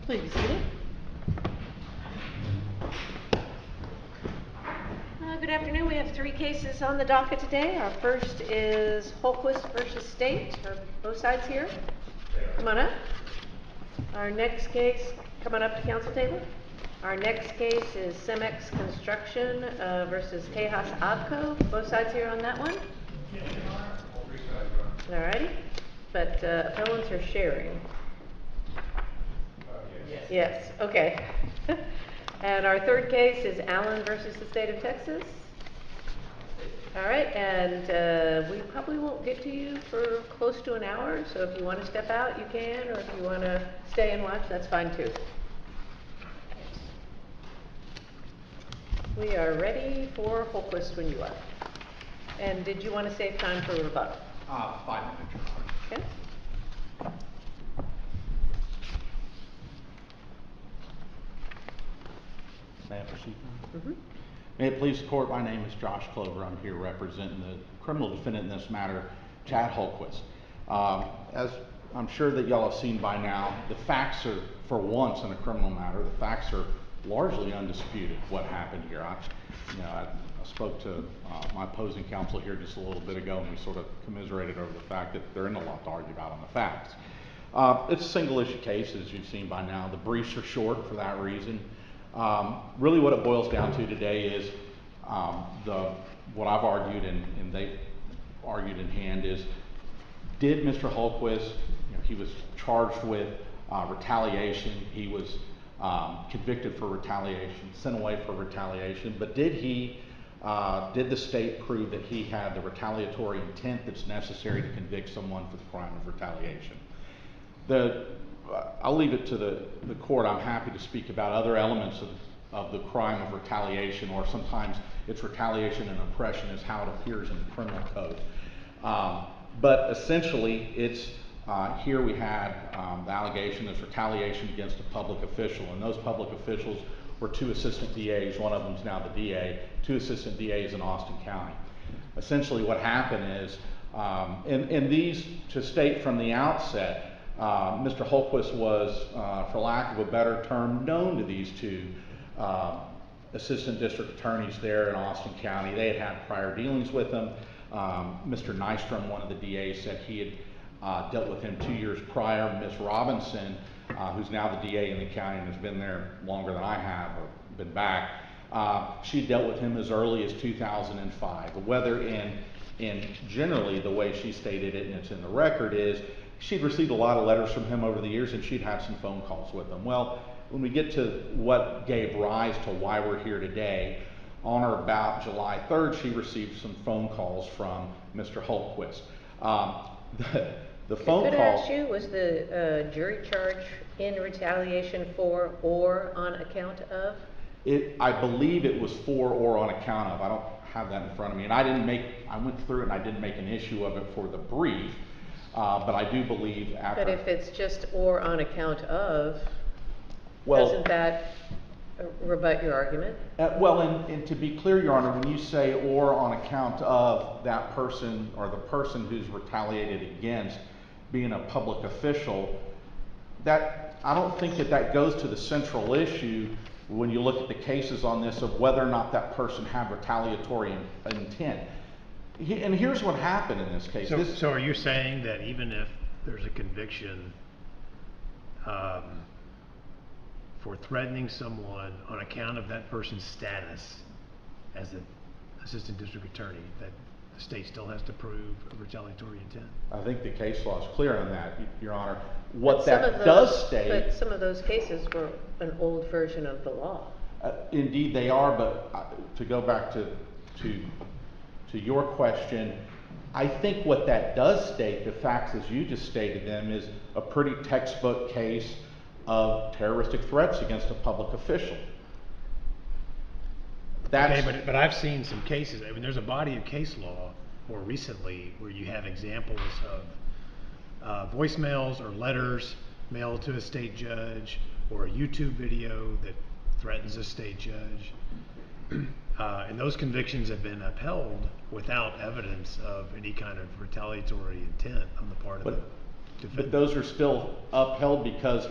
Please be seated. Good afternoon. We have 3 cases on the docket today. Our first is Holquist versus State. Are both sides here? Come on up. Our next case, come on up to council table. Our next case is Cemex Construction versus Tejas Abco. Both sides here on that one? All righty. But appellants are sharing. Yes, okay. And our third case is Allen versus the state of Texas. All right, and we probably won't get to you for close to an hour, so if you want to step out, you can, or if you want to stay and watch, that's fine too. We are ready for Holquist when you are. And did you want to save time for rebuttal? 5 minutes. Okay. May I proceed? Mm-hmm. May it please the court, my name is Josh Clover. I'm here representing the criminal defendant in this matter, Chad Holquist. As I'm sure that y'all have seen by now, the facts are, for once in a criminal matter, the facts are largely undisputed what happened here. I spoke to my opposing counsel here just a little bit ago, and we sort of commiserated over the fact that there isn't a lot to argue about on the facts. It's a single issue case, as you've seen by now. The briefs are short for that reason. Really what it boils down to today is what I've argued and they've argued in hand is, did Mr. Holquist, he was charged with retaliation, he was convicted for retaliation, sent away for retaliation, but did the state prove that he had the retaliatory intent that's necessary to convict someone for the crime of retaliation? I'll leave it to the court. I'm happy to speak about other elements of the crime of retaliation, or sometimes it's retaliation and oppression is how it appears in the criminal code. But essentially, it's here we had the allegation of retaliation against a public official, and those public officials were 2 assistant DAs. One of them is now the DA, 2 assistant DAs in Austin County. Essentially what happened is, and these, to state from the outset, Mr. Holquist was, for lack of a better term, known to these 2 assistant district attorneys there in Austin County. They had prior dealings with him. Mr. Nystrom, one of the DAs, said he had dealt with him 2 years prior. Ms. Robinson, who's now the DA in the county and has been there longer than I have, or been back, she dealt with him as early as 2005. Whether in generally the way she stated it, and it's in the record, is she'd received a lot of letters from him over the years, and she'd had some phone calls with him. Well, when we get to what gave rise to why we're here today, on or about July 3rd, she received some phone calls from Mr. Holquist. The phone call... Could I ask you, was the jury charge in retaliation for or on account of? I believe it was for or on account of. I don't have that in front of me. And I went through it and I didn't make an issue of it for the brief. But I do believe after... But if it's just or on account of, doesn't that rebut your argument? Well, and to be clear, Your Honor, when you say or on account of that person or the person who's retaliated against being a public official, that I don't think that goes to the central issue when you look at the cases on this of whether or not that person had retaliatory intent. And here's what happened in this case. So are you saying that even if there's a conviction for threatening someone on account of that person's status as an assistant district attorney, that the state still has to prove a retaliatory intent? I think the case law is clear on that, Your Honor. What that does state... But some of those cases were an old version of the law. Indeed they are, but to go back to your question, I think what that does state, the facts as you just stated them, is a pretty textbook case of terroristic threats against a public official. Okay, but I've seen some cases. I mean, there's a body of case law more recently where you have examples of voicemails or letters mailed to a state judge, or a YouTube video that threatens a state judge. And those convictions have been upheld without evidence of any kind of retaliatory intent on the part of the defendant. But those are still upheld because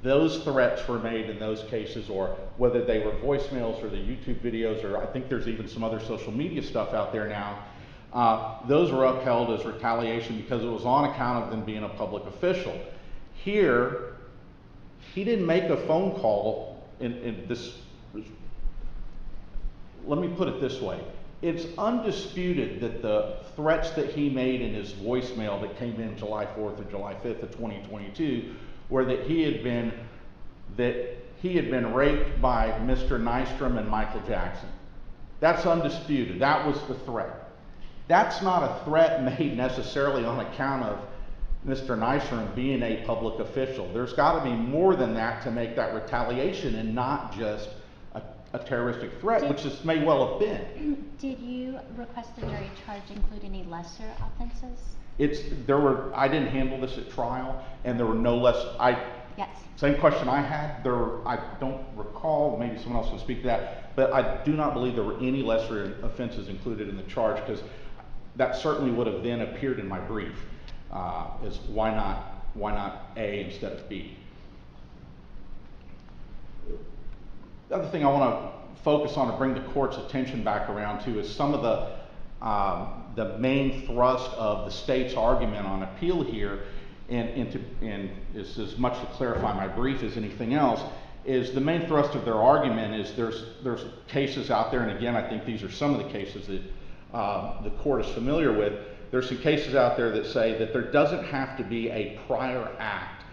those threats were made in those cases, or whether they were voicemails or the YouTube videos, or I think there's even some other social media stuff out there now, those were upheld as retaliation because it was on account of them being a public official. Here, he didn't make a phone call in this. Let me put it this way. It's undisputed that the threats that he made in his voicemail that came in July 4th or July 5th of 2022 were that he had been raped by Mr. Nystrom and Michael Jackson. That's undisputed. That was the threat. That's not a threat made necessarily on account of Mr. Nystrom being a public official. There's got to be more than that to make that retaliation and not just a terroristic threat, which this may well have been. Did you request the jury charge include any lesser offenses? I didn't handle this at trial, and there were no less. Yes. Same question I had. I don't recall. Maybe someone else can speak to that, but I do not believe there were any lesser offenses included in the charge, because that certainly would have then appeared in my brief. Is why not A instead of B? The other thing I want to focus on and bring the court's attention back around to is some of the main thrust of the state's argument on appeal here, and is as much to clarify my brief as anything else, is the main thrust of their argument is there's cases out there, and again, I think these are some of the cases that the court is familiar with. There's some cases out there that say that there doesn't have to be a prior act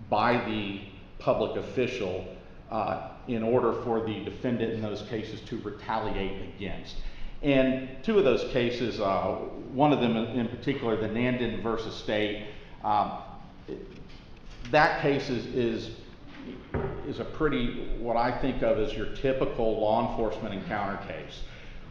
by the public official in order for the defendant in those cases to retaliate against. And two of those cases, one of them in particular, the Nandin versus State, that case is a pretty, what I think of as your typical law enforcement encounter case,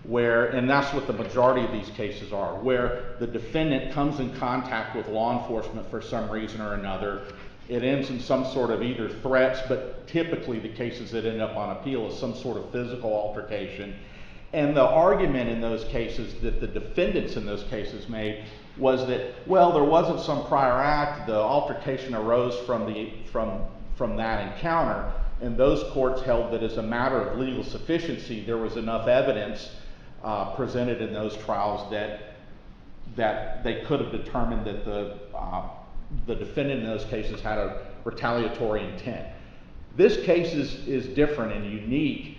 and that's what the majority of these cases are, where the defendant comes in contact with law enforcement for some reason or another. It ends in some sort of either threats, but typically the cases that end up on appeal is some sort of physical altercation. And the argument in those cases that the defendants in those cases made was that, well, there wasn't some prior act, the altercation arose from that encounter, and those courts held that as a matter of legal sufficiency, there was enough evidence presented in those trials that they could have determined that the defendant in those cases had a retaliatory intent. This case is different and unique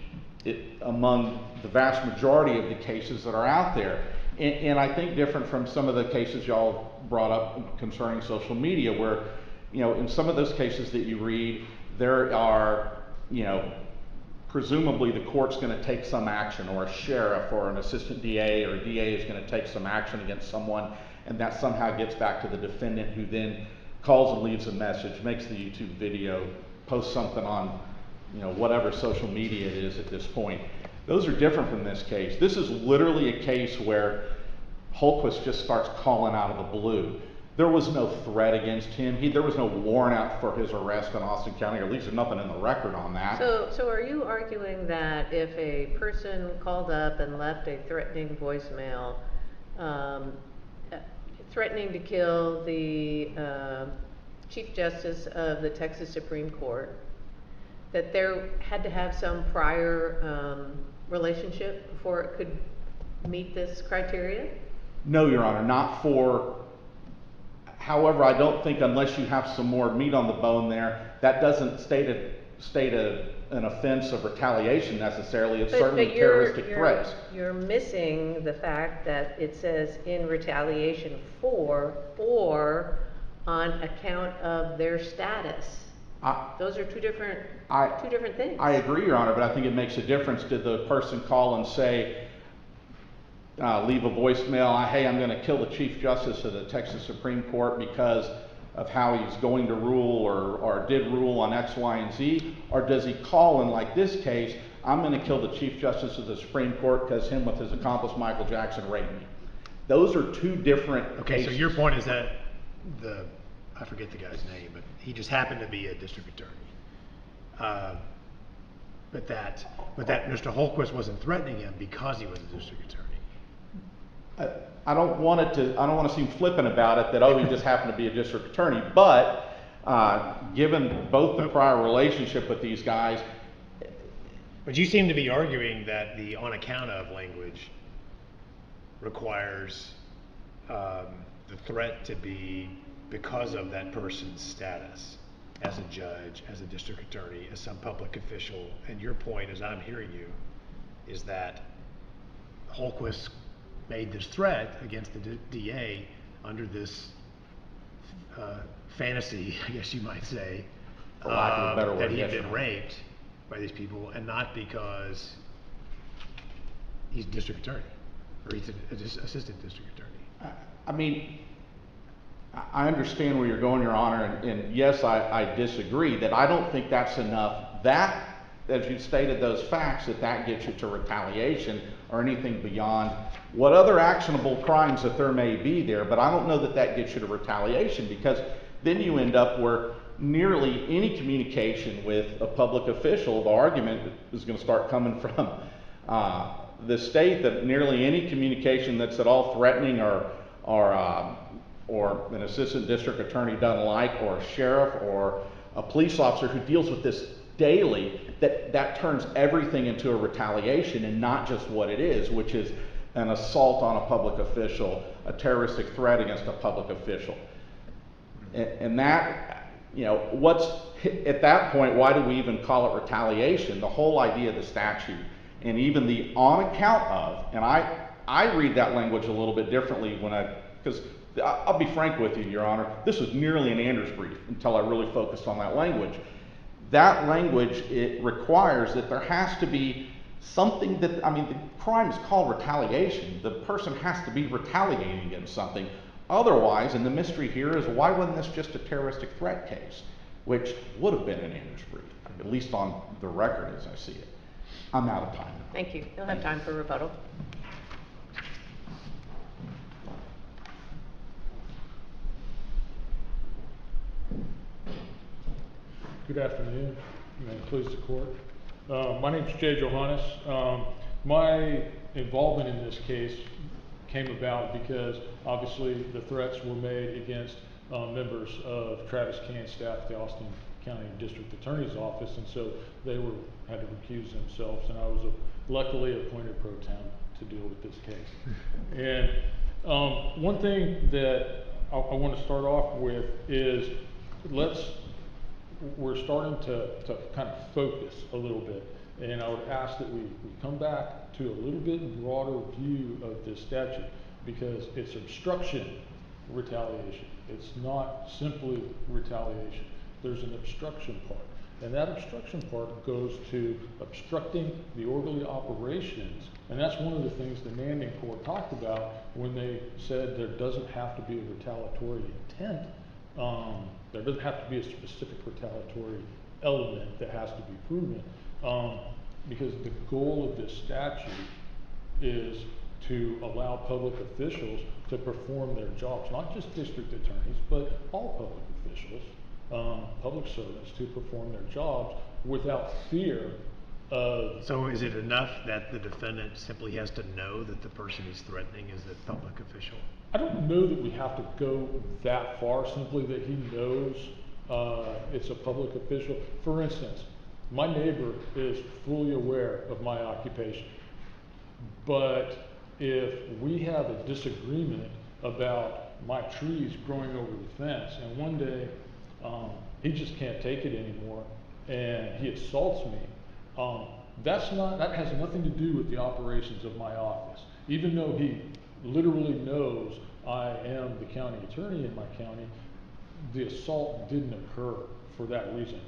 among the vast majority of the cases that are out there. And I think different from some of the cases y'all brought up concerning social media, where, in some of those cases that you read, there are, presumably the court's going to take some action, or a sheriff or an assistant DA or DA is going to take some action against someone, and that somehow gets back to the defendant, who then calls and leaves a message, makes the YouTube video, posts something on, whatever social media it is at this point. Those are different from this case. This is literally a case where Holquist just starts calling out of the blue. There was no threat against him. There was no warrant out for his arrest in Austin County, or at least there's nothing in the record on that. So are you arguing that if a person called up and left a threatening voicemail, threatening to kill the Chief Justice of the Texas Supreme Court, that there had to have some prior relationship before it could meet this criteria? No, Your Honor, not for. However, I don't think, unless you have some more meat on the bone there, that doesn't state an offense of retaliation necessarily. It's certainly terroristic threats. You're missing the fact that it says in retaliation for or on account of their status. Those are two different things. I agree, Your Honor, but I think it makes a difference. Did the person call and say, leave a voicemail, hey, I'm going to kill the Chief Justice of the Texas Supreme Court because of how he's going to rule or did rule on X, Y, and Z? Or does he call, in like this case, I'm going to kill the Chief Justice of the Supreme Court because him with his accomplice Michael Jackson raped me? Those are two different cases. So your point is that I forget the guy's name, but he just happened to be a district attorney. But that Mr. Holquist wasn't threatening him because he was a district attorney. I don't want to seem flippant about it, that, he just happened to be a district attorney, but Given both the prior relationship with these guys, But you seem to be arguing that the on account of language requires the threat to be because of that person's status as a judge, as a district attorney, as some public official. And your point, as I'm hearing you, is that Holquist made this threat against the DA under this fantasy, I guess you might say, For lack of a better word, that he had yes, been Your Honor. raped by these people, and not because he's district attorney, or he's an assistant district attorney. I mean, I understand where you're going, Your Honor, and yes, I disagree that I don't think that's enough. That, as you stated those facts, that gets you to retaliation or anything beyond what other actionable crimes that there may be there, but I don't know that gets you to retaliation, because then you end up where nearly any communication with a public official, the argument is going to start coming from the state that nearly any communication that's at all threatening or an assistant district attorney doesn't like, or a sheriff or a police officer who deals with this daily, that turns everything into a retaliation, and not just what it is, which is an assault on a public official, a terroristic threat against a public official. And that, you know, at that point, why do we even call it retaliation? The whole idea of the statute, and even the on account of, and I read that language a little bit differently because I'll be frank with you, Your Honor, this was nearly an Anders brief until I really focused on that language. That language, it requires that there has to be something that, I mean, the crime is called retaliation. The person has to be retaliating against something. Otherwise, and the mystery here is, why wasn't this just a terroristic threat case, which would have been an Anders brief, at least on the record as I see it. I'm out of time. Thank you. You'll have time for rebuttal. Good afternoon. May it please the court. My name is Jay Johannes. My involvement in this case came about because obviously the threats were made against members of Travis Cann's staff at the Austin County District Attorney's Office, and so they had to recuse themselves, and I was luckily appointed pro tem to deal with this case. And one thing that I want to start off with is we're starting to kind of focus a little bit, and I would ask that we come back to a little bit broader view of this statute, because it's obstruction retaliation. It's not simply retaliation. There's an obstruction part, and that obstruction part goes to obstructing the orderly operations, and that's one of the things the Manning Court talked about when they said there doesn't have to be a retaliatory intent. There doesn't have to be a specific retaliatory element that has to be proven, because the goal of this statute is to allow public officials to perform their jobs, not just district attorneys, but all public officials, public servants, to perform their jobs without fear of... So is it enough that the defendant simply has to know that the person he's threatening is a public official? I don't know that we have to go that far, simply that he knows it's a public official. For instance, my neighbor is fully aware of my occupation, but if we have a disagreement about my trees growing over the fence, and one day he just can't take it anymore and he assaults me, that has nothing to do with the operations of my office. Even though he literally knows I am the county attorney in my county, the assault didn't occur for that reason.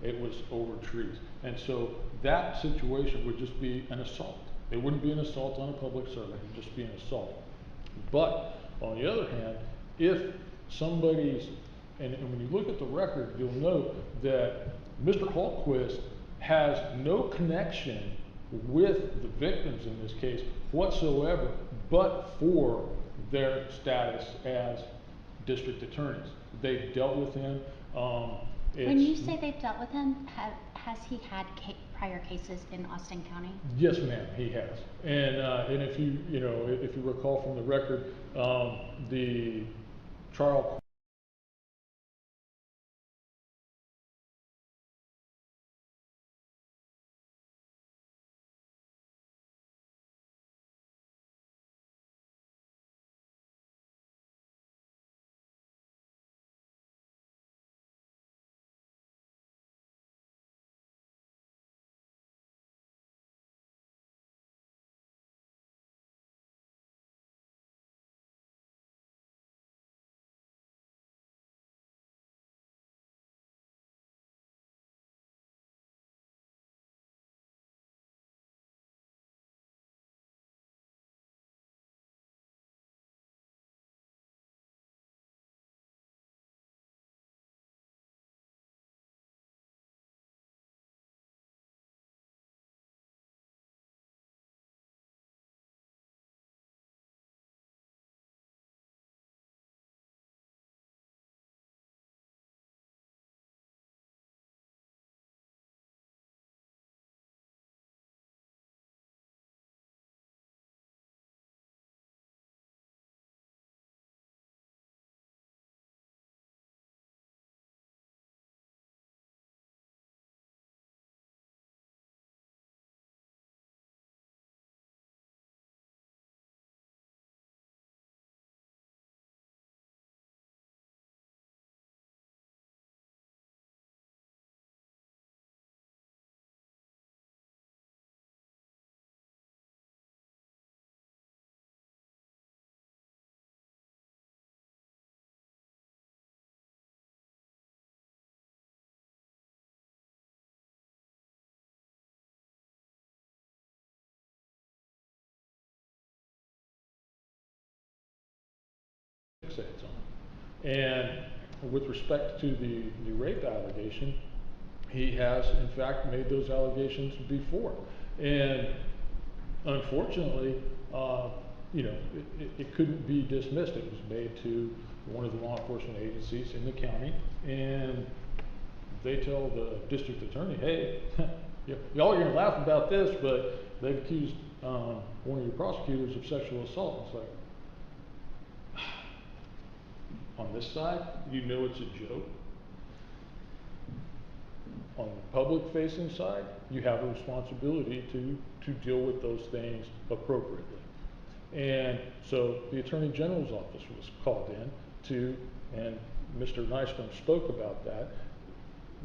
It was over trees. And so that situation would just be an assault. It wouldn't be an assault on a public servant, it would just be an assault. But on the other hand, if somebody's, and when you look at the record, you'll note that Mr. Holquist has no connection with the victims in this case whatsoever, but for their status as district attorneys. They've dealt with him. When you say they've dealt with him, has he had prior cases in Austin County? Yes, ma'am, he has. And if you recall from the record, the trial fixates on. And with respect to the rape allegation, he has in fact made those allegations before. And unfortunately, you know, it couldn't be dismissed. It was made to one of the law enforcement agencies in the county, and they tell the district attorney, hey, y'all are gonna laugh about this, but they've accused one of your prosecutors of sexual assault. It's like, on this side, you know it's a joke. On the public-facing side, you have a responsibility to deal with those things appropriately. And so the Attorney General's office was called in to, and Mr. Nystrom spoke about that.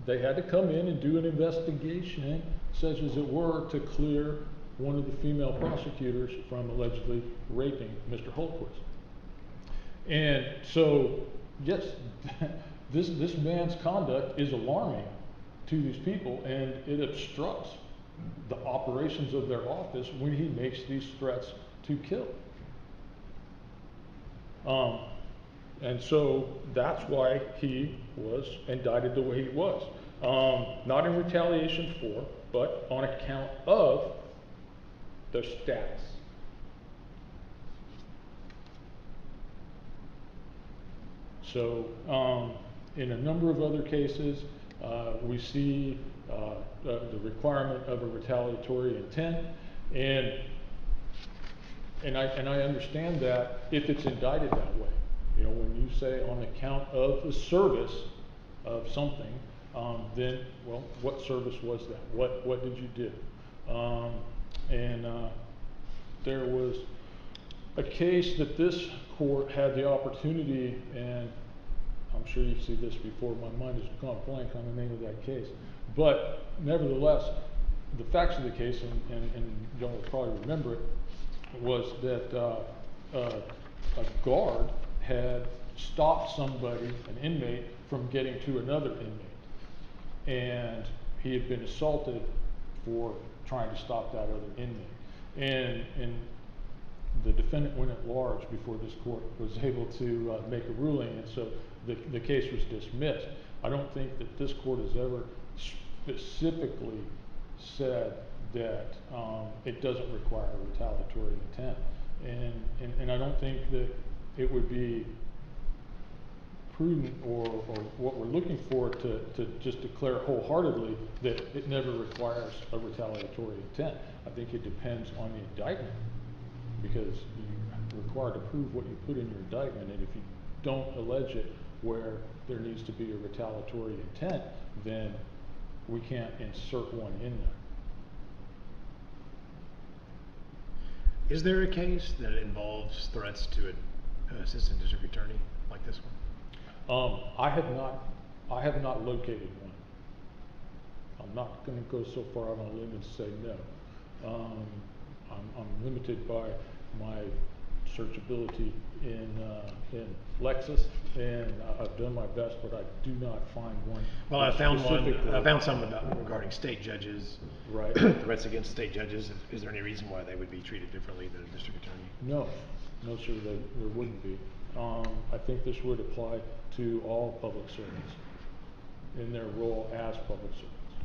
They had to come in and do an investigation, such as it were, to clear one of the female prosecutors from allegedly raping Mr. Holquist. And so, yes, this man's conduct is alarming to these people, and it obstructs the operations of their office when he makes these threats to kill. And so that's why he was indicted the way he was. Not in retaliation for, but on account of their status. So in a number of other cases, we see the requirement of a retaliatory intent, and I understand that if it's indicted that way. You know, when you say on account of the service of something, then, well, what service was that? What did you do? There was a case that this court had the opportunity, and I'm sure you see this before, my mind has gone blank on the name of that case. But nevertheless, the facts of the case, and y'all will probably remember it, was that a guard had stopped somebody, an inmate, from getting to another inmate. And he had been assaulted for trying to stop that other inmate. And the defendant went at large before this court was able to make a ruling, and so the case was dismissed. I don't think that this court has ever specifically said that it doesn't require a retaliatory intent. And I don't think that it would be prudent or what we're looking for to just declare wholeheartedly that it never requires a retaliatory intent. I think it depends on the indictment, because you're required to prove what you put in your indictment, and if you don't allege it where there needs to be a retaliatory intent, then we can't insert one in there. Is there a case that involves threats to an assistant district attorney like this one? I have not located one. I'm not going to go so far out on a limb and say no. I'm limited by my searchability in Lexis, and I've done my best, but I do not find one. Well, I found some regarding state judges. Right. Threats against state judges. Is there any reason why they would be treated differently than a district attorney? No, sir, there wouldn't be. I think this would apply to all public servants in their role as public servants,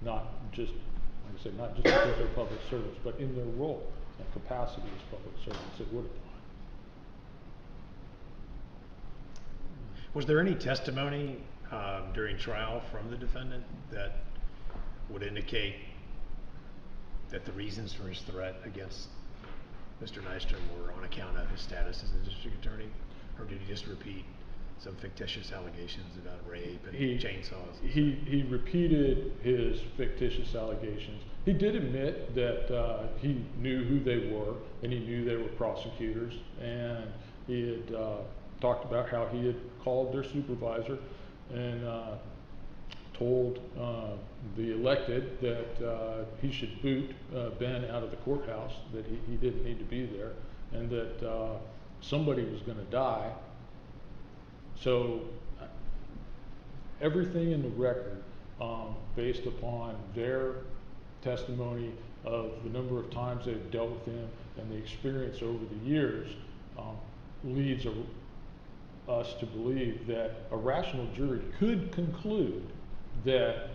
not just, like I said, not just because they're public servants, but in their role and capacity as public servants, it would apply. Was there any testimony during trial from the defendant that would indicate that the reasons for his threat against Mr. Nystrom were on account of his status as a district attorney? Or did he just repeat some fictitious allegations about rape and chainsaws? He repeated his fictitious allegations. He did admit that he knew who they were, and he knew they were prosecutors, and he had talked about how he had called their supervisor and told the elected that he should boot Ben out of the courthouse, that he didn't need to be there, and that somebody was going to die. So everything in the record, based upon their testimony of the number of times they've dealt with him and the experience over the years, leads us to believe that a rational jury could conclude that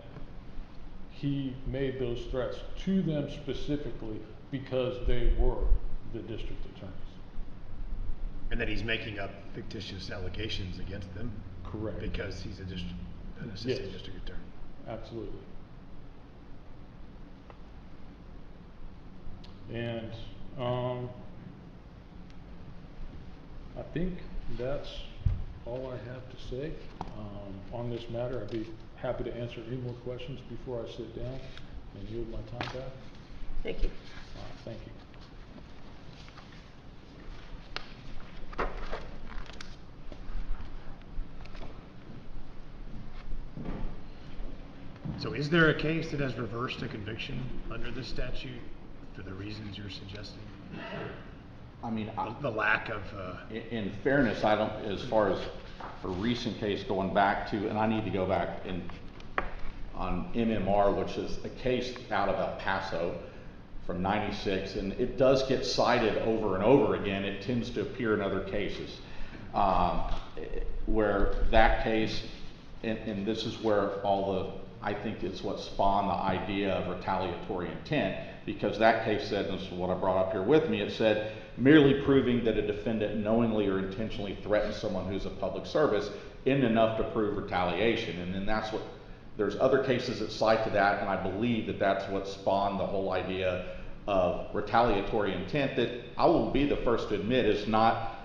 he made those threats to them specifically because they were the district attorneys. And that he's making up fictitious allegations against them. Correct. Because he's an assistant Yes. district attorney. Absolutely. And I think that's all I have to say on this matter. I'd be happy to answer any more questions before I sit down and yield my time back. Thank you. Thank you. So is there a case that has reversed a conviction under this statute for the reasons you're suggesting? I mean, The lack of, in fairness, I don't, as far as a recent case going back to, and I need to go back on MMR, which is a case out of El Paso from '96, and it does get cited over and over again. It tends to appear in other cases where that case, and this is where I think it's what spawned the idea of retaliatory intent, because that case said, and this is what I brought up here with me, it said, merely proving that a defendant knowingly or intentionally threatens someone who's a public service isn't enough to prove retaliation. And then there's other cases that cite to that, and I believe that that's what spawned the whole idea of retaliatory intent that I will be the first to admit is not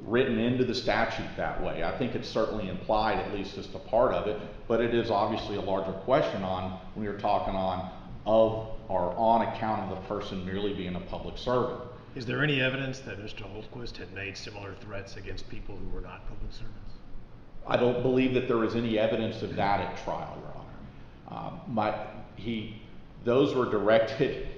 written into the statute that way. I think it's certainly implied, at least as a part of it, but it is obviously a larger question when you're talking on account of the person merely being a public servant. is there any evidence that Mr. Holtquist had made similar threats against people who were not public servants? I don't believe that there was any evidence of that at trial, Your Honor. Those were directed,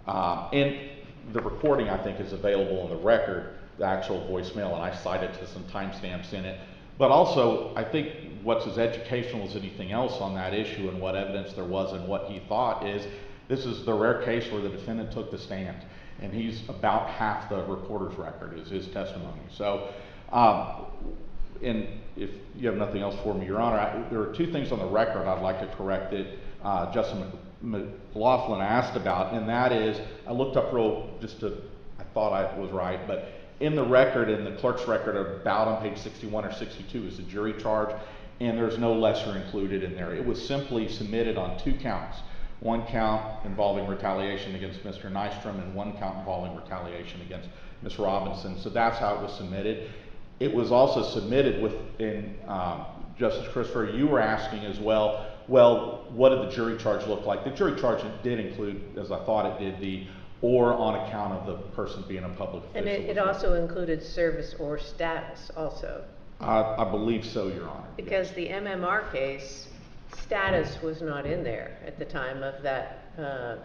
and the recording I think is available on the record, the actual voicemail, and I cited to some timestamps in it. But also, I think what's as educational as anything else on that issue and what evidence there was and what he thought is, this is the rare case where the defendant took the stand, and he's about half the reporter's record is his testimony. So, and if you have nothing else for me, Your Honor, there are two things on the record I'd like to correct that Justice McLaughlin asked about, and that is, I looked up I thought I was right, but in the record, in the clerk's record, about on page 61 or 62 is the jury charge, and there's no lesser included in there. It was simply submitted on 2 counts. 1 count involving retaliation against Mr. Nystrom and 1 count involving retaliation against Ms. Robinson. So that's how it was submitted. It was also submitted within, Justice Christopher, you were asking as well, what did the jury charge look like? The jury charge did include, as I thought it did, or on account of the person being a public official. And it also included service or status also. I believe so, Your Honor. Because yes. the MMR case, status was not in there at the time of that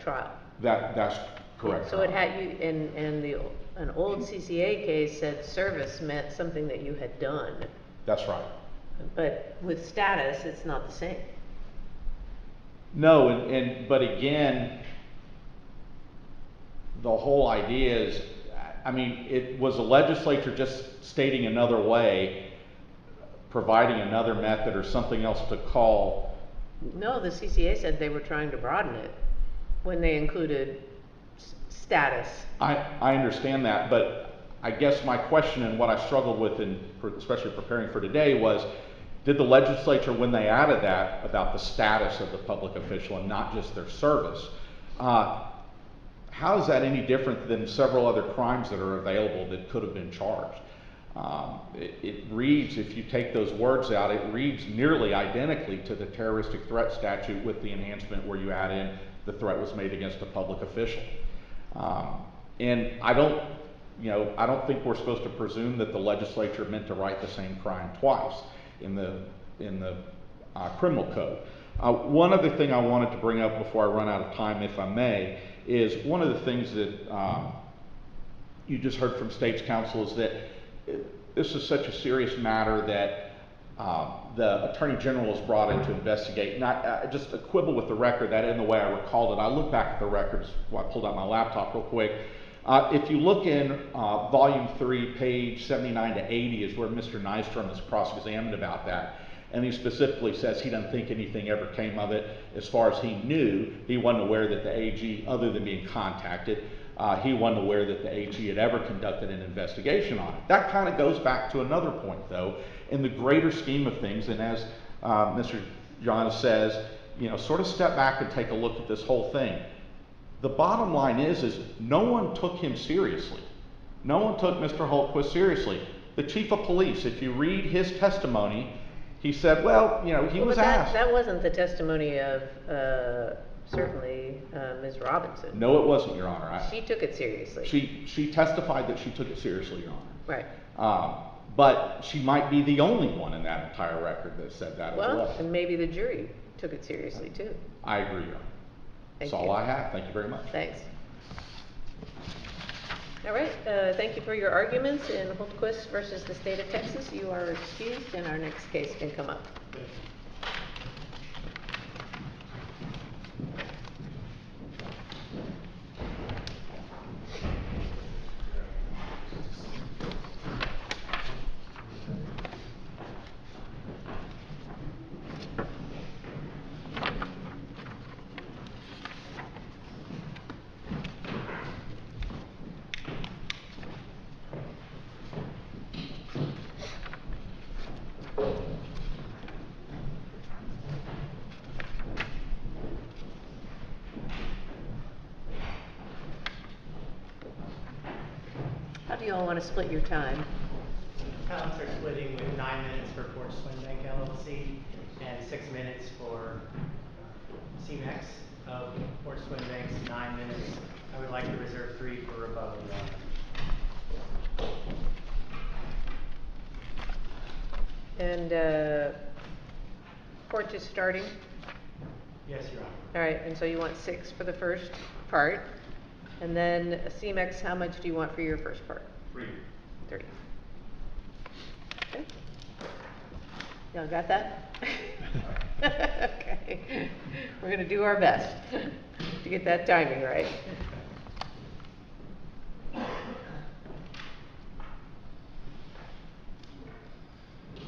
trial. That's correct. So it had an old CCA case said service meant something that you had done. That's right. But with status, it's not the same. No, but again, the whole idea is, I mean, it was the legislature just stating another way, providing another method or something else to call. No, the CCA said they were trying to broaden it when they included status. I understand that, but I guess my question and what I struggled with, especially preparing for today, was did the legislature, when they added that about the status of the public official and not just their service, how is that any different than several other crimes that are available that could have been charged? It reads, if you take those words out, it reads nearly identically to the terroristic threat statute with the enhancement where you add in the threat was made against a public official. And I don't think we're supposed to presume that the legislature meant to write the same crime twice in the criminal code. One other thing I wanted to bring up before I run out of time, if I may, is one of the things that you just heard from State's Counsel is that this is such a serious matter that the Attorney General was brought in to investigate. And I just a quibble with the record, that in the way I recalled it. I looked back at the records while I pulled out my laptop real quick. If you look in volume 3, page 79 to 80 is where Mr. Nystrom is cross-examined about that. And he specifically says he doesn't think anything ever came of it. As far as he knew, he wasn't aware that the AG, other than being contacted, he wasn't aware that the AG had ever conducted an investigation on it. That kind of goes back to another point, though, in the greater scheme of things, and as Mr. John says, you know, sort of step back and take a look at this whole thing. The bottom line is no one took him seriously. No one took Mr. Holtquist seriously. The chief of police, if you read his testimony, he said, well, you know, he was asked. That wasn't the testimony of certainly Ms. Robinson. No, it wasn't, Your Honor. She took it seriously. She testified that she took it seriously, Your Honor. Right. But she might be the only one in that entire record that said that as well. Well, and maybe the jury took it seriously too. I agree, Your Honor. Thank That's you. all I have. Thank you very much. Thanks. All right, thank you for your arguments in Holtquist versus the State of Texas. You are excused, and our next case can come up. How do you all want to split your time? Appellants are splitting with 9 minutes for Porch Swing Bank LLC and 6 minutes for CMEX of Porch Swing Bank's 9 minutes. I would like to reserve 3 for rebuttal, Your Honor. And Porch is starting? Yes, Your Honor. All right, and so you want 6 for the first part, and then CMEX, how much do you want for your first part? 3. 3. Okay. Y'all got that? Okay. We're going to do our best to get that timing right.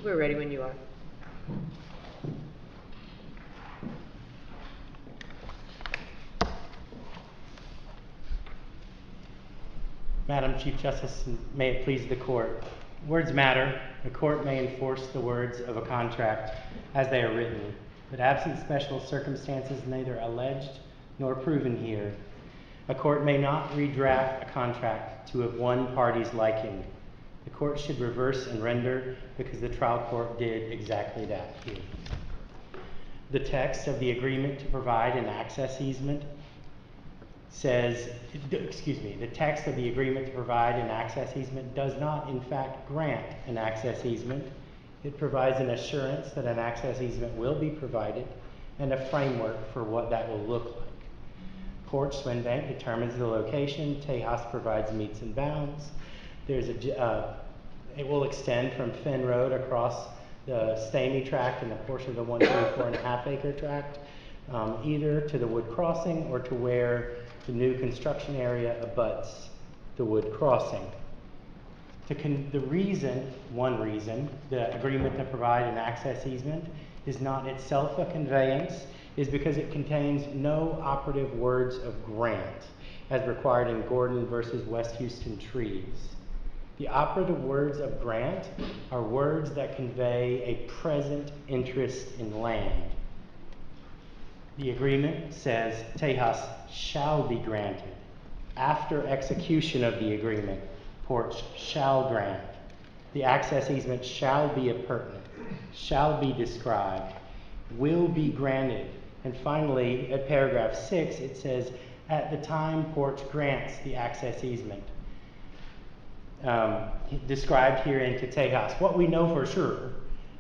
We're ready when you are. Madam Chief Justice, may it please the court. Words matter. The court may enforce the words of a contract as they are written, but absent special circumstances neither alleged nor proven here, a court may not redraft a contract to one party's liking. The court should reverse and render because the trial court did exactly that here. The text of the agreement to provide an access easement says, the text of the agreement to provide an access easement does not in fact grant an access easement. It provides an assurance that an access easement will be provided and a framework for what that will look like. Porch Swing Bank determines the location. Tejas provides meets and bounds. It will extend from Finn Road across the Stamy tract and a portion of the 124.5 acre tract, either to the Wood Crossing or to where the new construction area abuts the Wood Crossing. One reason, the agreement to provide an access easement is not itself a conveyance, is because it contains no operative words of grant, as required in Gordon versus West Houston Trees. The operative words of grant are words that convey a present interest in land. The agreement says Tejas shall be granted. After execution of the agreement, Porch shall grant. The access easement shall be appurtenant, shall be described, will be granted. And finally, at paragraph 6, it says, at the time Porch grants the access easement. Described here into Tejas. What we know for sure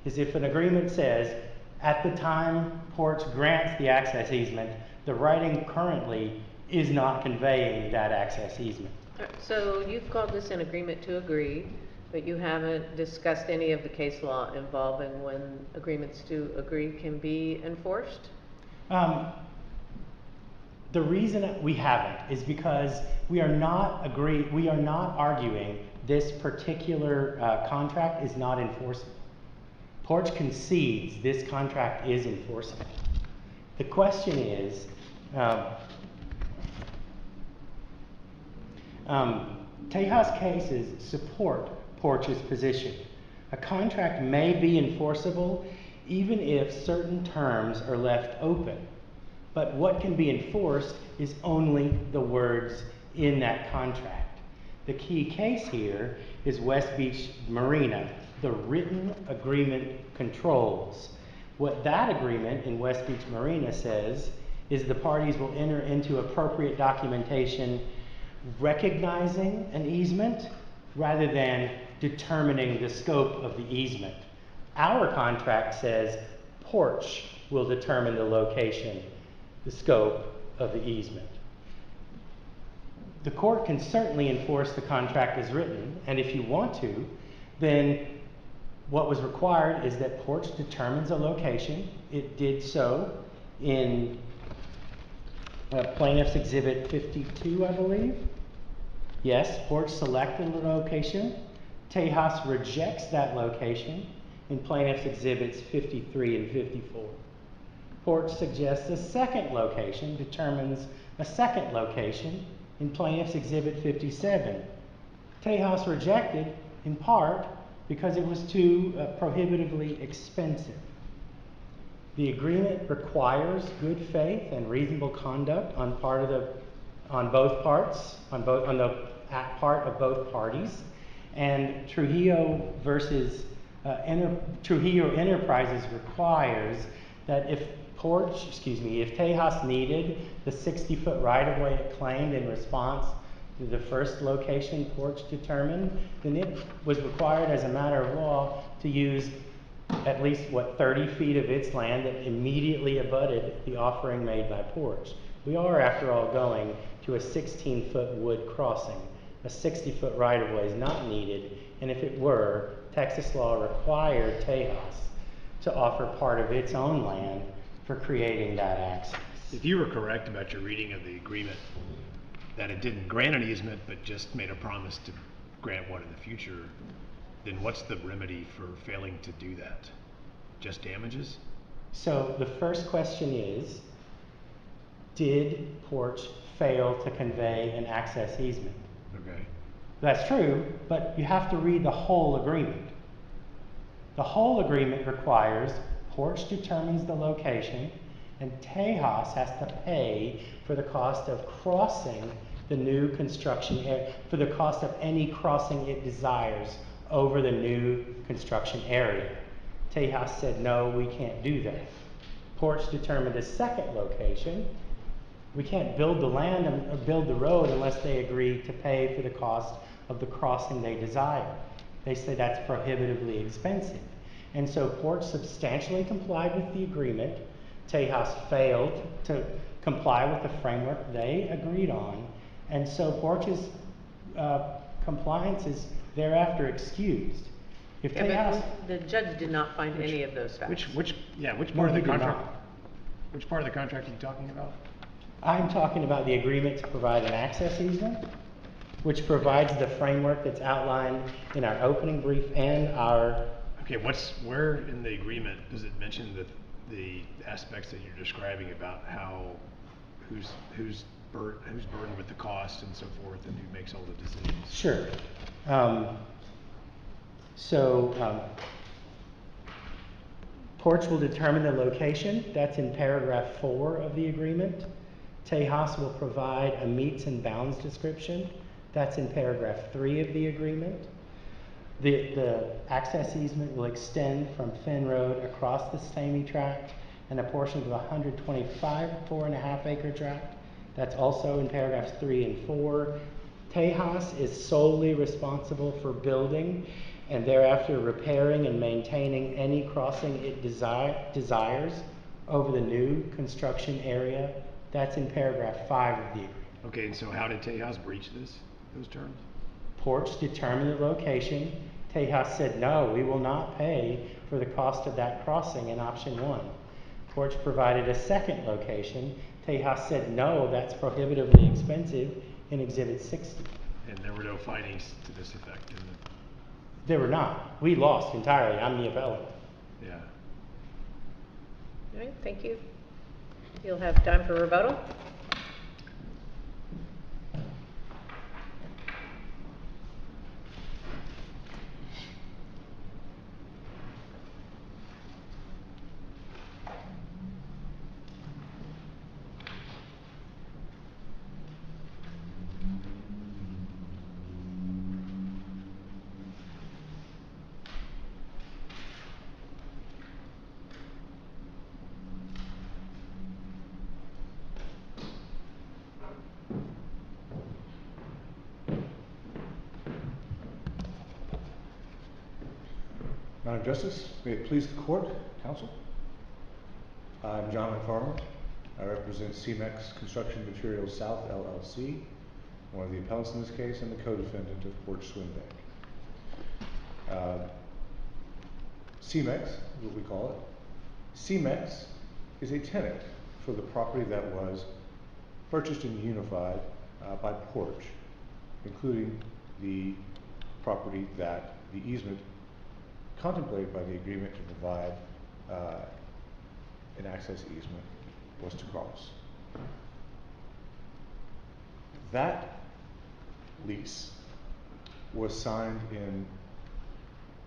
is if an agreement says, at the time Porch grants the access easement, the writing currently is not conveying that access easement. So you've called this an agreement to agree, but you haven't discussed any of the case law involving when agreements to agree can be enforced? The reason we haven't is because we are not arguing this particular contract is not enforceable. Porch concedes this contract is enforceable. The question is, Tejas cases support Porch's position. A contract may be enforceable even if certain terms are left open. But what can be enforced is only the words in that contract. The key case here is West Beach Marina. The written agreement controls. What that agreement in West Beach Marina says is the parties will enter into appropriate documentation recognizing an easement rather than determining the scope of the easement. Our contract says Porch will determine the location, the scope of the easement. The court can certainly enforce the contract as written, and if you want to, then what was required is that Porch determines a location. It did so in Plaintiff's Exhibit 52, I believe. Yes, Porch selected a location. Tejas rejects that location in Plaintiff's Exhibits 53 and 54. Porch suggests a second location, determines a second location in Plaintiff's Exhibit 57. Tejas rejected in part because it was too prohibitively expensive. The agreement requires good faith and reasonable conduct on the part of both parties. And Trujillo Enterprises requires that if Tejas needed the 60-foot right-of-way it claimed in response to the first location Porch determined, then it was required as a matter of law to use at least, 30 feet of its land that immediately abutted the offering made by Porch. We are, after all, going to a 16-foot wood crossing. A 60-foot right-of-way is not needed, and if it were, Texas law required Tejas to offer part of its own land for creating that access. If you were correct about your reading of the agreement, that it didn't grant an easement but just made a promise to grant one in the future, then what's the remedy for failing to do that? Just damages? So the first question is, did Porch fail to convey an access easement? Okay. That's true, but you have to read the whole agreement. The whole agreement requires Porch determines the location, and Tejas has to pay for the cost of crossing the new construction area, for the cost of any crossing it desires over the new construction area. Tejas said, no, we can't do that. Porch determined a second location. We can't build the land or build the road unless they agree to pay for the cost of the crossing they desire. They say that's prohibitively expensive. And so Porch substantially complied with the agreement. Tejas failed to comply with the framework they agreed on. And so Porch's compliance is thereafter excused. If Tejas, but the judge did not find any of those facts. Which part No, of the he did contract? not. Which part of the contract are you talking about? I'm talking about the agreement to provide an access easement, which provides the framework that's outlined in our opening brief and our... Okay, where in the agreement does it mention the aspects that you're describing about how who's burdened with the cost and so forth, and who makes all the decisions? Sure. Porch will determine the location. That's in paragraph 4 of the agreement. Tejas will provide a meets and bounds description. That's in paragraph 3 of the agreement. The access easement will extend from Finn Road across the Stamy tract and a portion of the 125 4.5 acre tract. That's also in paragraphs 3 and 4. Tejas is solely responsible for building and thereafter repairing and maintaining any crossing it desires over the new construction area. That's in paragraph 5 of the agreement. Okay, and so how did Tejas breach those terms? Porch determined the location. Tejas said, no, we will not pay for the cost of that crossing in option 1. Porch provided a second location. Tejas said, no, that's prohibitively expensive in Exhibit 60. And there were no findings to this effect in There were not. We lost entirely. I'm the appellant. the, yeah. All right, thank you. You'll have time for rebuttal. Madam Justice, may it please the court, counsel. I'm John McFarland. I represent CEMEX Construction Materials South LLC, one of the appellants in this case and the co-defendant of Porch Swing Bank. CEMEX is what we call it. CEMEX is a tenant for the property that was purchased and unified by Porch, including the property that the easement contemplated by the agreement to provide an access easement was to cross. That lease was signed in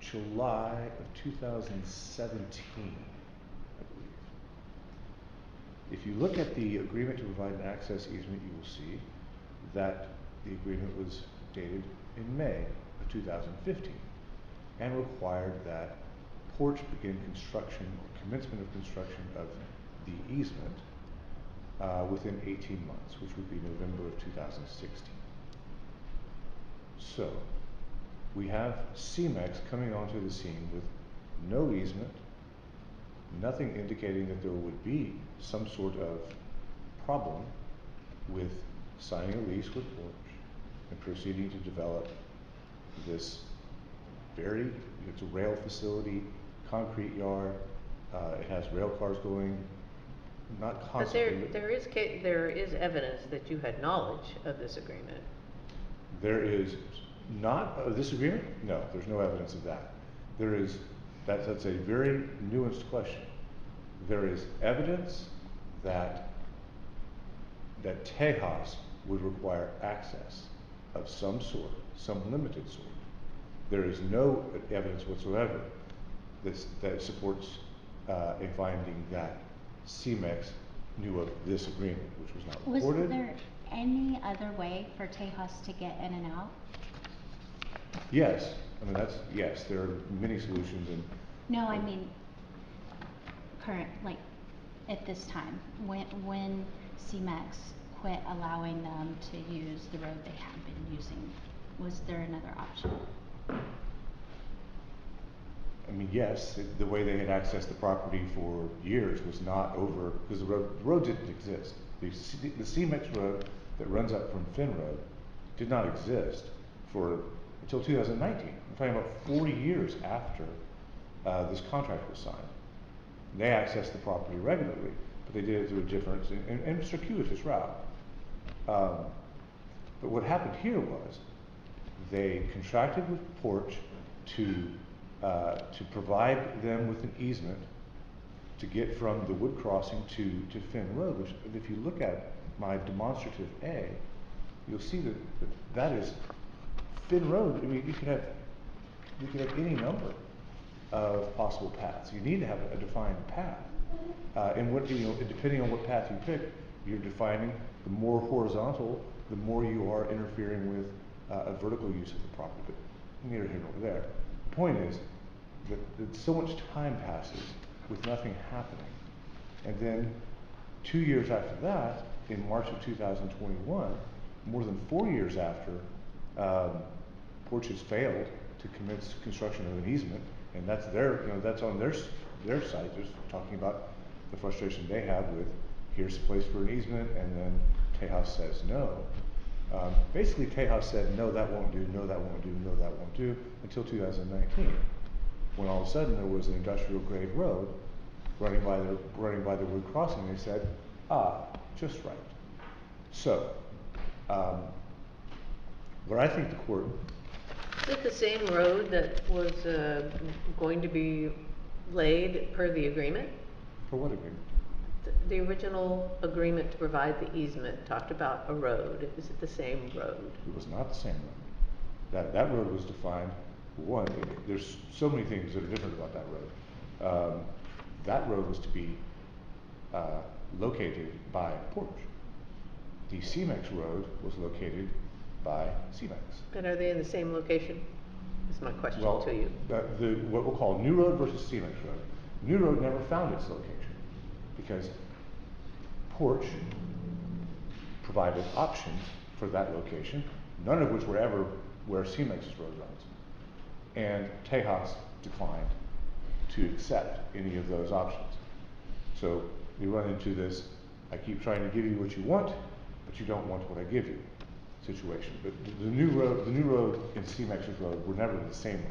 July of 2017, I believe. If you look at the agreement to provide an access easement, you will see that the agreement was dated in May of 2015 and required that Porch begin construction or commencement of construction of the easement within 18 months, which would be November of 2016. So we have CEMEX coming onto the scene with no easement, nothing indicating that there would be some sort of problem with signing a lease with Porch and proceeding to develop this it's a rail facility, concrete yard, it has rail cars going, not constantly. But there is evidence that you had knowledge of this agreement. There is not of this agreement? No, there's no evidence of that. There is, that's a very nuanced question. There is evidence that Tejas would require access of some sort, some limited sort. There is no evidence whatsoever that supports a finding that CEMEX knew of this agreement, which was not reported. Was there any other way for Tejas to get in and out? Yes, I mean yes, there are many solutions. And No, I mean current, like at this time, when CEMEX quit allowing them to use the road they had been using, was there another option? I mean, yes, the way they had accessed the property for years was not over, because the road didn't exist. The CEMEX road that runs up from Finn Road did not exist until 2019. I'm talking about 40 years after this contract was signed. They accessed the property regularly, but they did it through a different and circuitous route. But what happened here was they contracted with Porch to provide them with an easement to get from the wood crossing to Finn Road, which if you look at my demonstrative A, you'll see that is Finn Road. I mean, you could have any number of possible paths. You need to have a defined path. And depending on what path you pick, you're defining the more horizontal, the more you are interfering with a vertical use of the property. But neither here nor there. The point is that so much time passes with nothing happening. And then 2 years after that, in March of 2021, more than 4 years after Porch has failed to commence construction of an easement, and that's that's on their site, just talking about the frustration they have with here's the place for an easement, and then Tejas says no. Basically, Tejas said no, that won't do, no, that won't do, no, that won't do, until 2019, when all of a sudden there was an industrial grade road running by the wood crossing. They said, just right. So, what I think the court, Is it the same road that was going to be laid per the agreement? for what agreement? The original agreement to provide the easement talked about a road. Is it the same road? It was not the same road. That road was defined, one, there's so many things that are different about that road. That road was to be located by Porch. The CMEX road was located by CMEX. And are they in the same location? Is my question Well, to you. what we'll call New Road versus CMEX Road. New Road never found its location because Porch provided options for that location, none of which were ever where CMEX's road runs. And Tejas declined to accept any of those options. So we run into this, I keep trying to give you what you want, but you don't want what I give you situation. But the new road and CMEX's road were never the same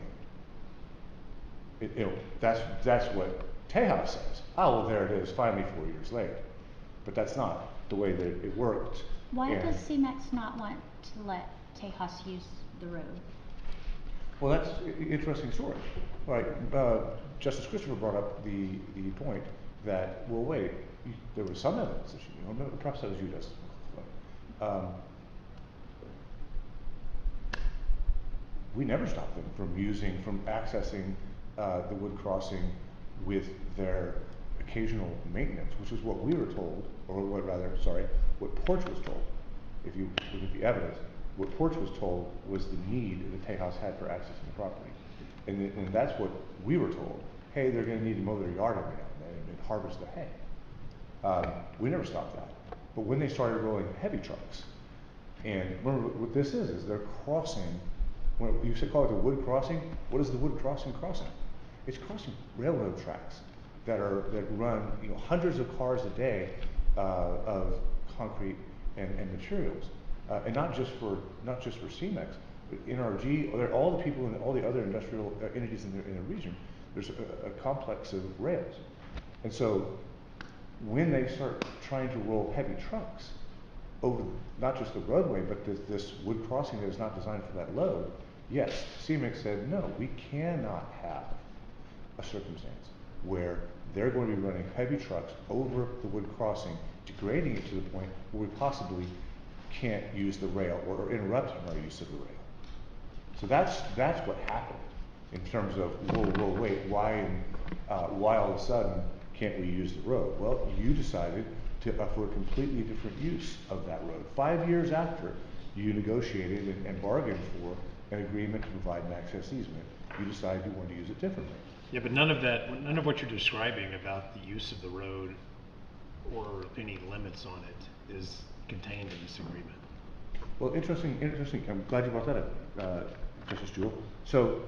road. That's what Tejas says. Oh, well, there it is, finally 4 years late. But that's not the way that it worked. Why And- does CMEX not want to let Tejas use the road? Well, that's an interesting story. All right, Justice Christopher brought up the point that, well, wait, there was some evidence that perhaps that was you, Justice. We never stopped them from accessing the wood crossing with their occasional maintenance, which is what we were told, or what Porch was told. If you look at the evidence, what Porch was told was the need that Tejas had for accessing the property. And that's what we were told. Hey, they're going to need to mow their yard every now and then and harvest the hay. We never stopped that. But when they started rolling heavy trucks, and remember what this is they're crossing, when you call it the wood crossing, what is the wood crossing crossing? It's crossing railroad tracks that run hundreds of cars a day of concrete and materials. And not just for CMEX, but NRG, all the people in all the other industrial entities in the region. There's a complex of rails, and so when they start trying to roll heavy trucks over not just the roadway, but this wood crossing that is not designed for that load, yes, CMEX said no, we cannot have a circumstance where they're going to be running heavy trucks over the wood crossing, degrading it to the point where we possibly can't use the rail or interrupting our use of the rail. So that's what happened in terms of, whoa, wait, why all of a sudden can't we use the road? Well, you decided for a completely different use of that road. 5 years after you negotiated and bargained for an agreement to provide an access easement, you decided you wanted to use it differently. Yeah, but none of what you're describing about the use of the road or any limits on it is contained in this agreement. Well, interesting. I'm glad you brought that up, Justice Jewell. So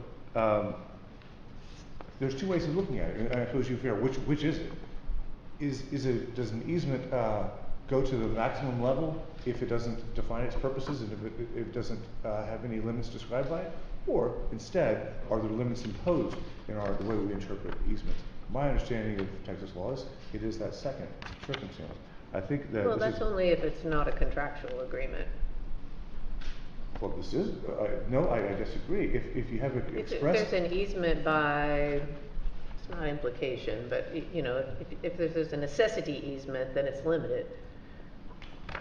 there's two ways of looking at it, and I suppose you figure which is it? Does an easement go to the maximum level if it doesn't define its purposes and if it doesn't have any limits described by it? Or instead, are there limits imposed in the way we interpret easements? My understanding of Texas law is it is that second circumstance. I think that Well, that's only if it's not a contractual agreement. Well, this is, no, I disagree. If you have an If express. there's an easement by, it's not implication, but if there's a necessity easement, then it's limited.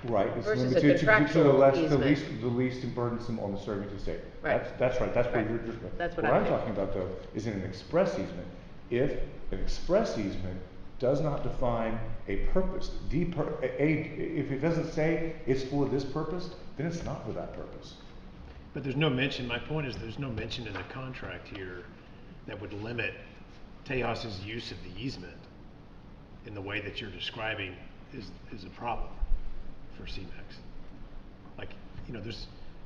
Right, it's versus a limited to contractual the least burdensome on the serving estate. Right. That's right, that's Right. what you're just. That's what I'm I think. talking about though, is in an express easement. If an express easement does not define a purpose, if it doesn't say it's for this purpose, then it's not for that purpose. But there's no mention, my point is there's no mention in the contract here that would limit Tejas's use of the easement in the way that you're describing is a problem for CMEX. Like,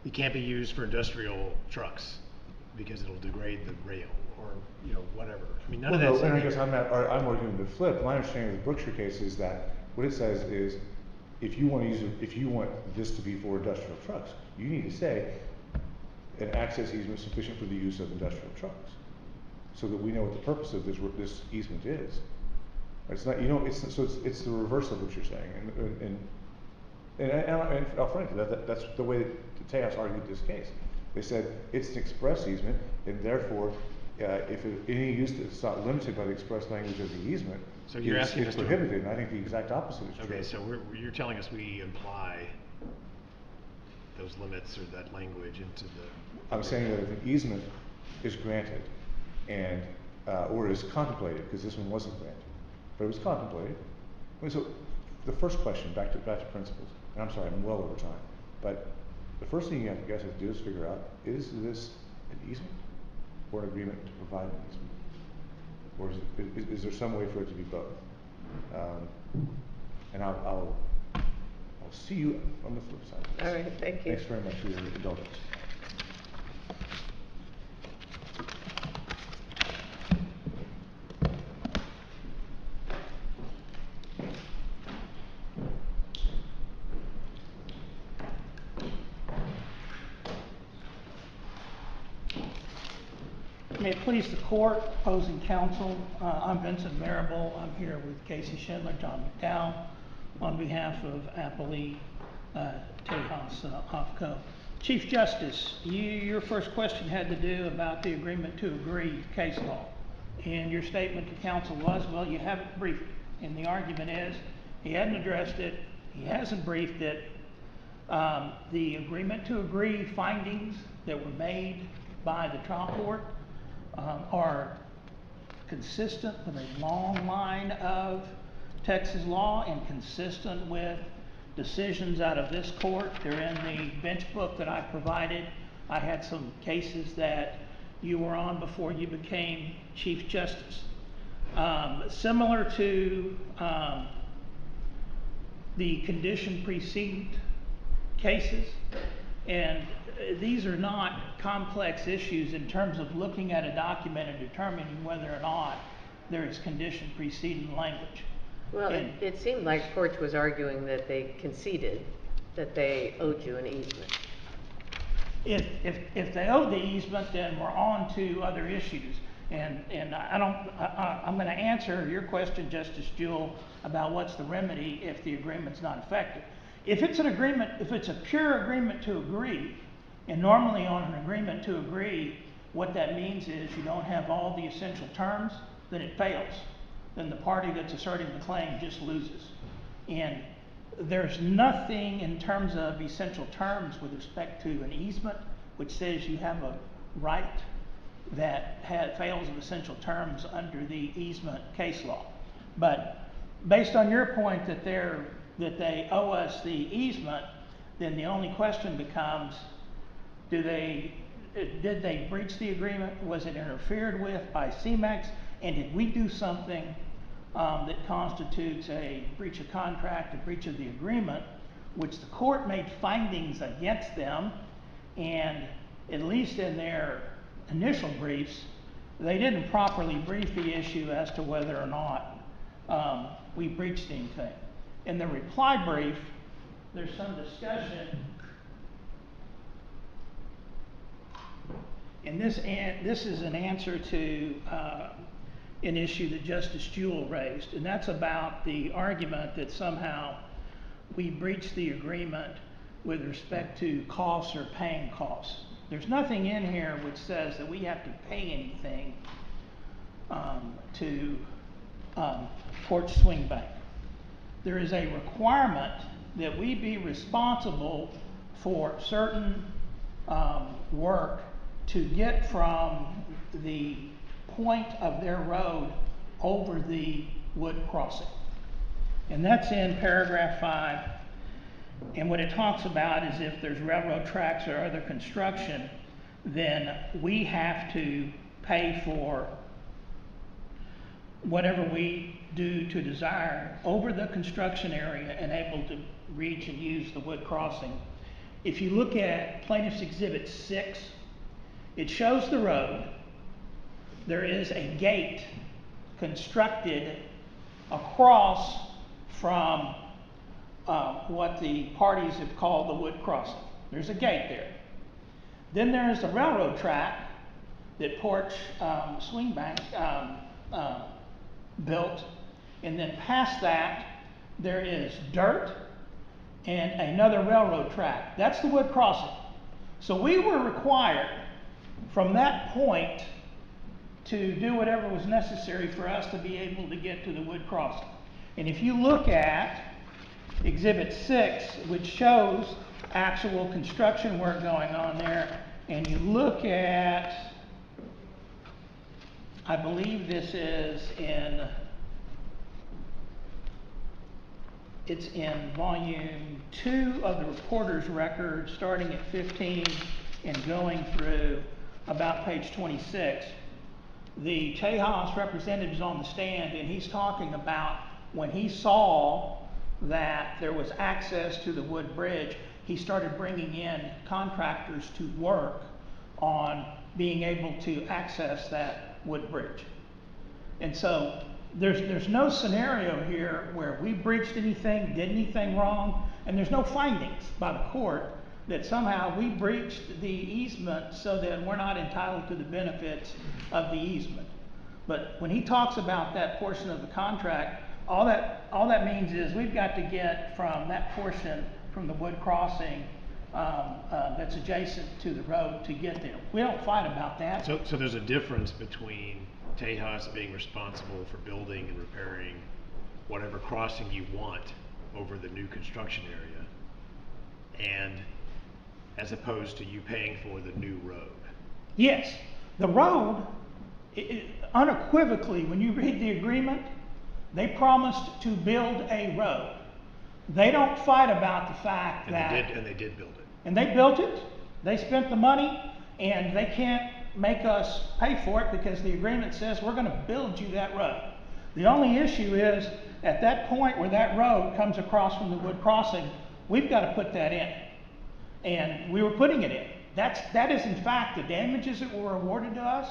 it can't be used for industrial trucks because it'll degrade the rail or, whatever. I mean, none of that's in And I here. guess I'm arguing the flip. My understanding of the Brookshire case is that what it says is if you want this to be for industrial trucks, you need to say an access easement sufficient for the use of industrial trucks, so that we know what the purpose of this easement is. It's not, it's the reverse of what you're saying, and frankly, that's the way that Tejas argued this case. They said it's an express easement, and therefore, any use that's not limited by the express language of the easement, So you're asking is us to- prohibited, and I think the exact opposite is true. Okay, so you're telling us we imply those limits or that language into the... I'm saying that if an easement is granted and, or is contemplated, because this one wasn't granted, but it was contemplated. I mean, so the first question, back to principles, and I'm sorry, I'm well over time, but the first thing you guys have to do is figure out, is this an easement or an agreement to provide an easement? Or is there some way for it to be both? And I'll see you on the flip side. All right, thank you. Thanks very much for your indulgence. May it please the court, opposing counsel, I'm Vincent Marable. I'm here with Casey Schindler, John McDowell, on behalf of Appali Tejas Hofco. Chief Justice, your first question had to do about the agreement to agree case law. And your statement to counsel was, well, you haven't briefed it. And the argument is, he hadn't addressed it, he hasn't briefed it. The agreement to agree findings that were made by the trial court are consistent with a long line of Texas law and consistent with decisions out of this court. They're in the bench book that I provided. I had some cases that you were on before you became Chief Justice. Similar to the condition precedent cases, and these are not complex issues in terms of looking at a document and determining whether or not there is condition precedent language. Well, it seemed like Porch was arguing that they conceded that they owed you an easement. If they owe the easement, then we're on to other issues. And I'm going to answer your question, Justice Jewell, about what's the remedy if the agreement's not effective. If it's an agreement, if it's a pure agreement to agree, and normally on an agreement to agree, what that means is you don't have all the essential terms, then it fails. Then the party that's asserting the claim just loses. And there's nothing in terms of essential terms with respect to an easement which says you have a right that fails of essential terms under the easement case law. But based on your point that they owe us the easement, then the only question becomes, did they breach the agreement? Was it interfered with by CMEX? And did we do something that constitutes a breach of contract, a breach of the agreement, which the court made findings against them, and at least in their initial briefs, they didn't properly brief the issue as to whether or not we breached anything. In the reply brief, there's some discussion, and this is an answer to an issue that Justice Jewell raised, and that's about the argument that somehow we breached the agreement with respect to costs or paying costs. There's nothing in here which says that we have to pay anything to Porch Swing Bank. There is a requirement that we be responsible for certain work to get from the point of their road over the wood crossing. And that's in paragraph 5. And what it talks about is if there's railroad tracks or other construction, then we have to pay for whatever we do to desire over the construction area and able to reach and use the wood crossing. If you look at Plaintiff's Exhibit 6, it shows the road. There is a gate constructed across from what the parties have called the wood crossing. There's a gate there. Then there's a railroad track that Porch Swing Bank built, And then past that, there is dirt and another railroad track. That's the wood crossing. So we were required from that point to do whatever was necessary for us to be able to get to the wood crossing. And if you look at Exhibit 6, which shows actual construction work going on there, and you look at, I believe this is it's in volume 2 of the reporter's record, starting at 15 and going through about page 26. The Tejas representative is on the stand, and he's talking about when he saw that there was access to the wood bridge, he started bringing in contractors to work on being able to access that wood bridge. And so there's no scenario here where we breached anything, did anything wrong, and there's no findings by the court that somehow we breached the easement so that we're not entitled to the benefits of the easement. But when he talks about that portion of the contract, all that means is we've got to get from that portion from the wood crossing that's adjacent to the road to get there. We don't fight about that. So there's a difference between Tejas being responsible for building and repairing whatever crossing you want over the new construction area, and as opposed to you paying for the new road. Yes, the road, unequivocally, when you read the agreement, they promised to build a road. They don't fight about the fact that... And they did build it. And they built it, they spent the money, and they can't make us pay for it because the agreement says we're going to build you that road. The only issue is, at that point where that road comes across from the wood crossing, we've got to put that in. And we were putting it in. That is in fact the damages that were awarded to us,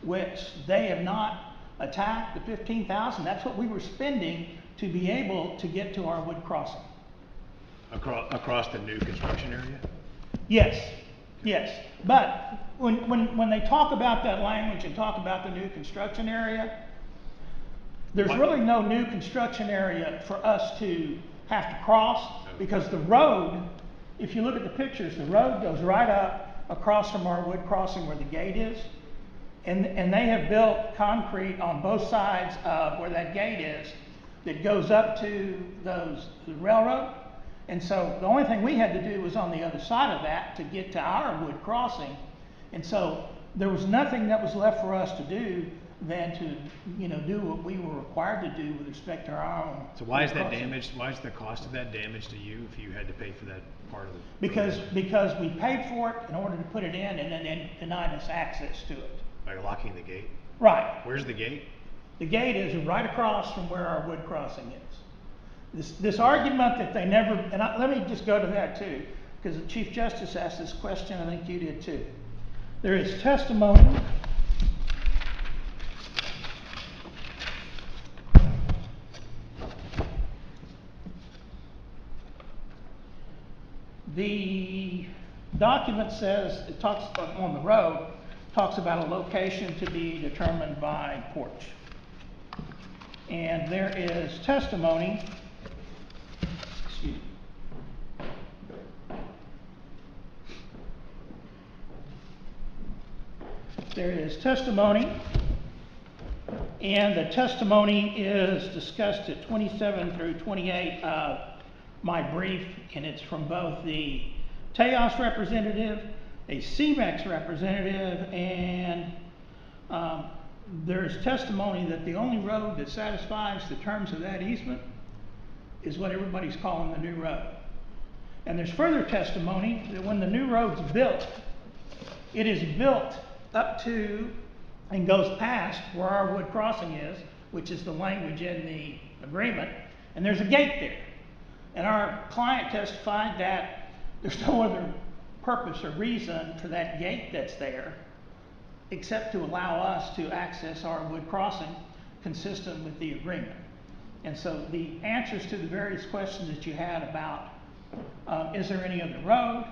which they have not attacked, the $15,000. That's what we were spending to be able to get to our wood crossing. Across the new construction area? Yes, yes. But when they talk about that language and talk about the new construction area, there's really no new construction area for us to have to cross, because the road, if you look at the pictures, the road goes right up across from our wood crossing where the gate is. And they have built concrete on both sides of where that gate is that goes up to the railroad. And so the only thing we had to do was on the other side of that to get to our wood crossing. And so there was nothing that was left for us to do than to, do what we were required to do with respect to our own. So why is wood that crossing. damaged? Why is the cost of that damage to you if you had to pay for that part of the Because we paid for it in order to put it in, and then they denied us access to it. by locking the gate? Right. Where's the gate? The gate is right across from where our wood crossing is. This argument that they never, let me just go to that too, because the Chief Justice asked this question, I think you did too. There is testimony the document says, it talks on the road, talks about a location to be determined by Porch. And there is testimony, excuse me. There is testimony, and the testimony is discussed at 27 through 28 of my brief, and it's from both the Tejas representative, a CMEX representative, and there's testimony that the only road that satisfies the terms of that easement is what everybody's calling the new road. And there's further testimony that when the new road's built, it is built up to and goes past where our wood crossing is, which is the language in the agreement, and there's a gate there. And our client testified that there's no other purpose or reason for that gate that's there except to allow us to access our wood crossing consistent with the agreement. And so the answers to the various questions that you had about is there any other road,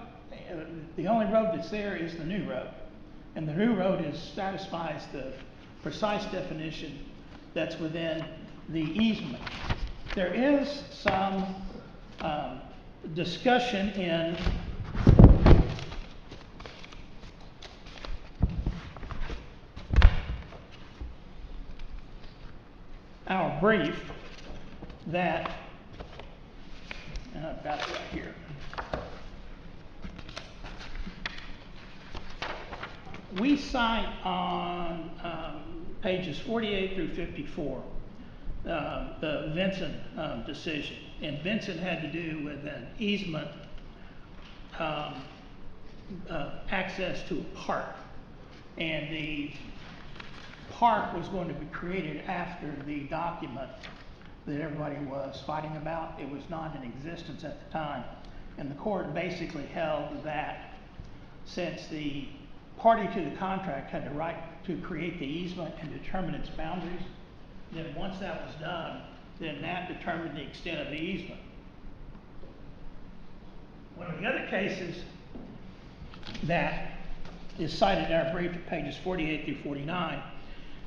the only road that's there is the new road. And the new road satisfies the precise definition that's within the easement. There is some discussion in our brief that, and I've got it right here. We cite on pages 48 through 54 the Vinson decision, and Vinson had to do with an easement access to a park, and the park was going to be created after the document that everybody was fighting about. It was not in existence at the time, and the court basically held that since the party to the contract had the right to create the easement and determine its boundaries, then once that was done, then that determined the extent of the easement. One of the other cases that is cited in our brief at pages 48 through 49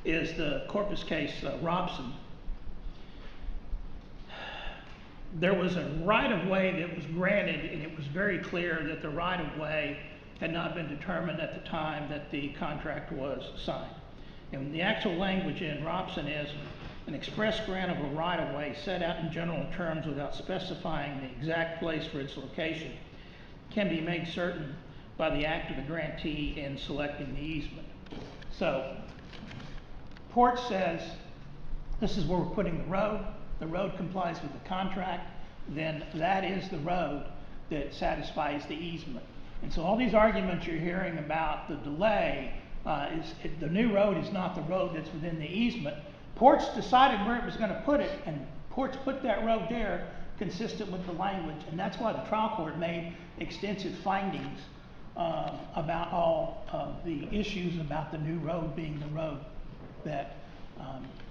is the Corpus case, Robson. There was a right-of-way that was granted, and it was very clear that the right-of-way had not been determined at the time that the contract was signed. And the actual language in Robson is an express grant of a right-of-way set out in general terms without specifying the exact place for its location can be made certain by the act of the grantee in selecting the easement. So, Port says, this is where we're putting the road complies with the contract, then that is the road that satisfies the easement. And so all these arguments you're hearing about the delay, the new road is not the road that's within the easement. Port's decided where it was going to put it, and Port's put that road there consistent with the language, and that's why the trial court made extensive findings about all of the issues about the new road being the road that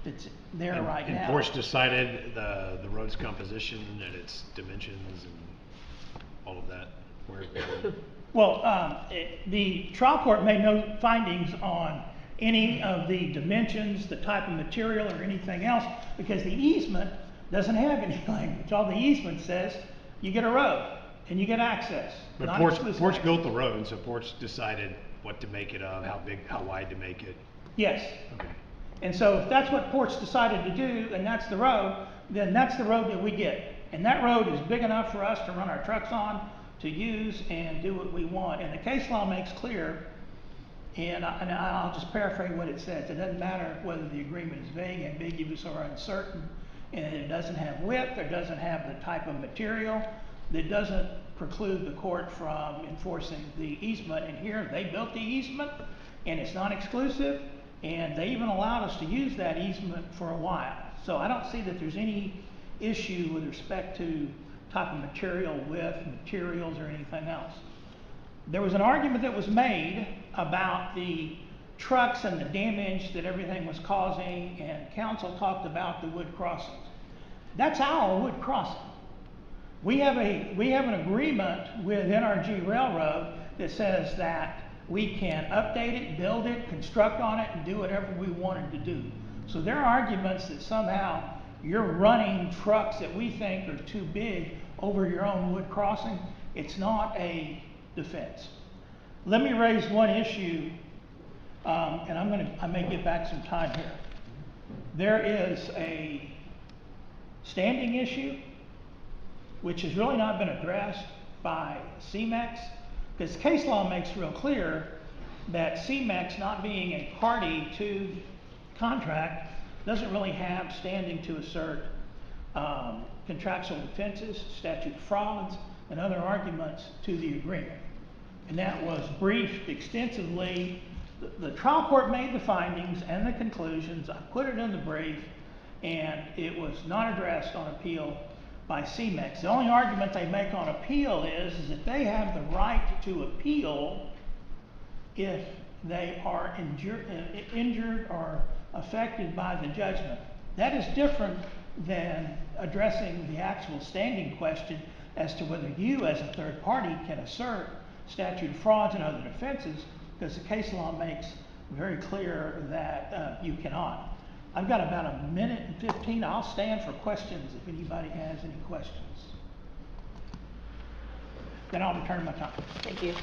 that's there right now. And Porch decided the road's composition and its dimensions and all of that. Well, the trial court made no findings on any of the dimensions, the type of material, or anything else, because the easement doesn't have any language. All the easement says, you get a road and you get access. But Porch built the road, and so Porch decided what to make it of, how big, how wide to make it. Yes. Okay. And so if that's what Porch decided to do, and that's the road, then that's the road that we get. And that road is big enough for us to run our trucks on, to use and do what we want. And the case law makes clear, and I'll just paraphrase what it says. It doesn't matter whether the agreement is vague, ambiguous, or uncertain, and it doesn't have width, or doesn't have the type of material, that doesn't preclude the court from enforcing the easement. And here, they built the easement, and it's not exclusive, and they even allowed us to use that easement for a while. So I don't see that there's any issue with respect to type of material, width, materials, or anything else. There was an argument that was made about the trucks and the damage that everything was causing, and counsel talked about the wood crossings. That's our wood crossing. We have an agreement with NRG Railroad that says that we can update it, build it, construct on it, and do whatever we wanted to do. So there are arguments that somehow you're running trucks that we think are too big over your own wood crossing. It's not a defense. Let me raise one issue, and I may get back some time here. There is a standing issue which has really not been addressed by CMEX, because case law makes real clear that CMEX, not being a party to contract, doesn't really have standing to assert contractual defenses, statute frauds, and other arguments to the agreement. And that was briefed extensively. The trial court made the findings and the conclusions. I put it in the brief, and it was not addressed on appeal by CMEX. The only argument they make on appeal is that they have the right to appeal if they are injured or affected by the judgment. That is different than addressing the actual standing question as to whether you as a third party can assert statute of frauds and other defenses, because the case law makes very clear that you cannot. I've got about a minute and 15. I'll stand for questions if anybody has any questions. Then I'll return my time. Thank you.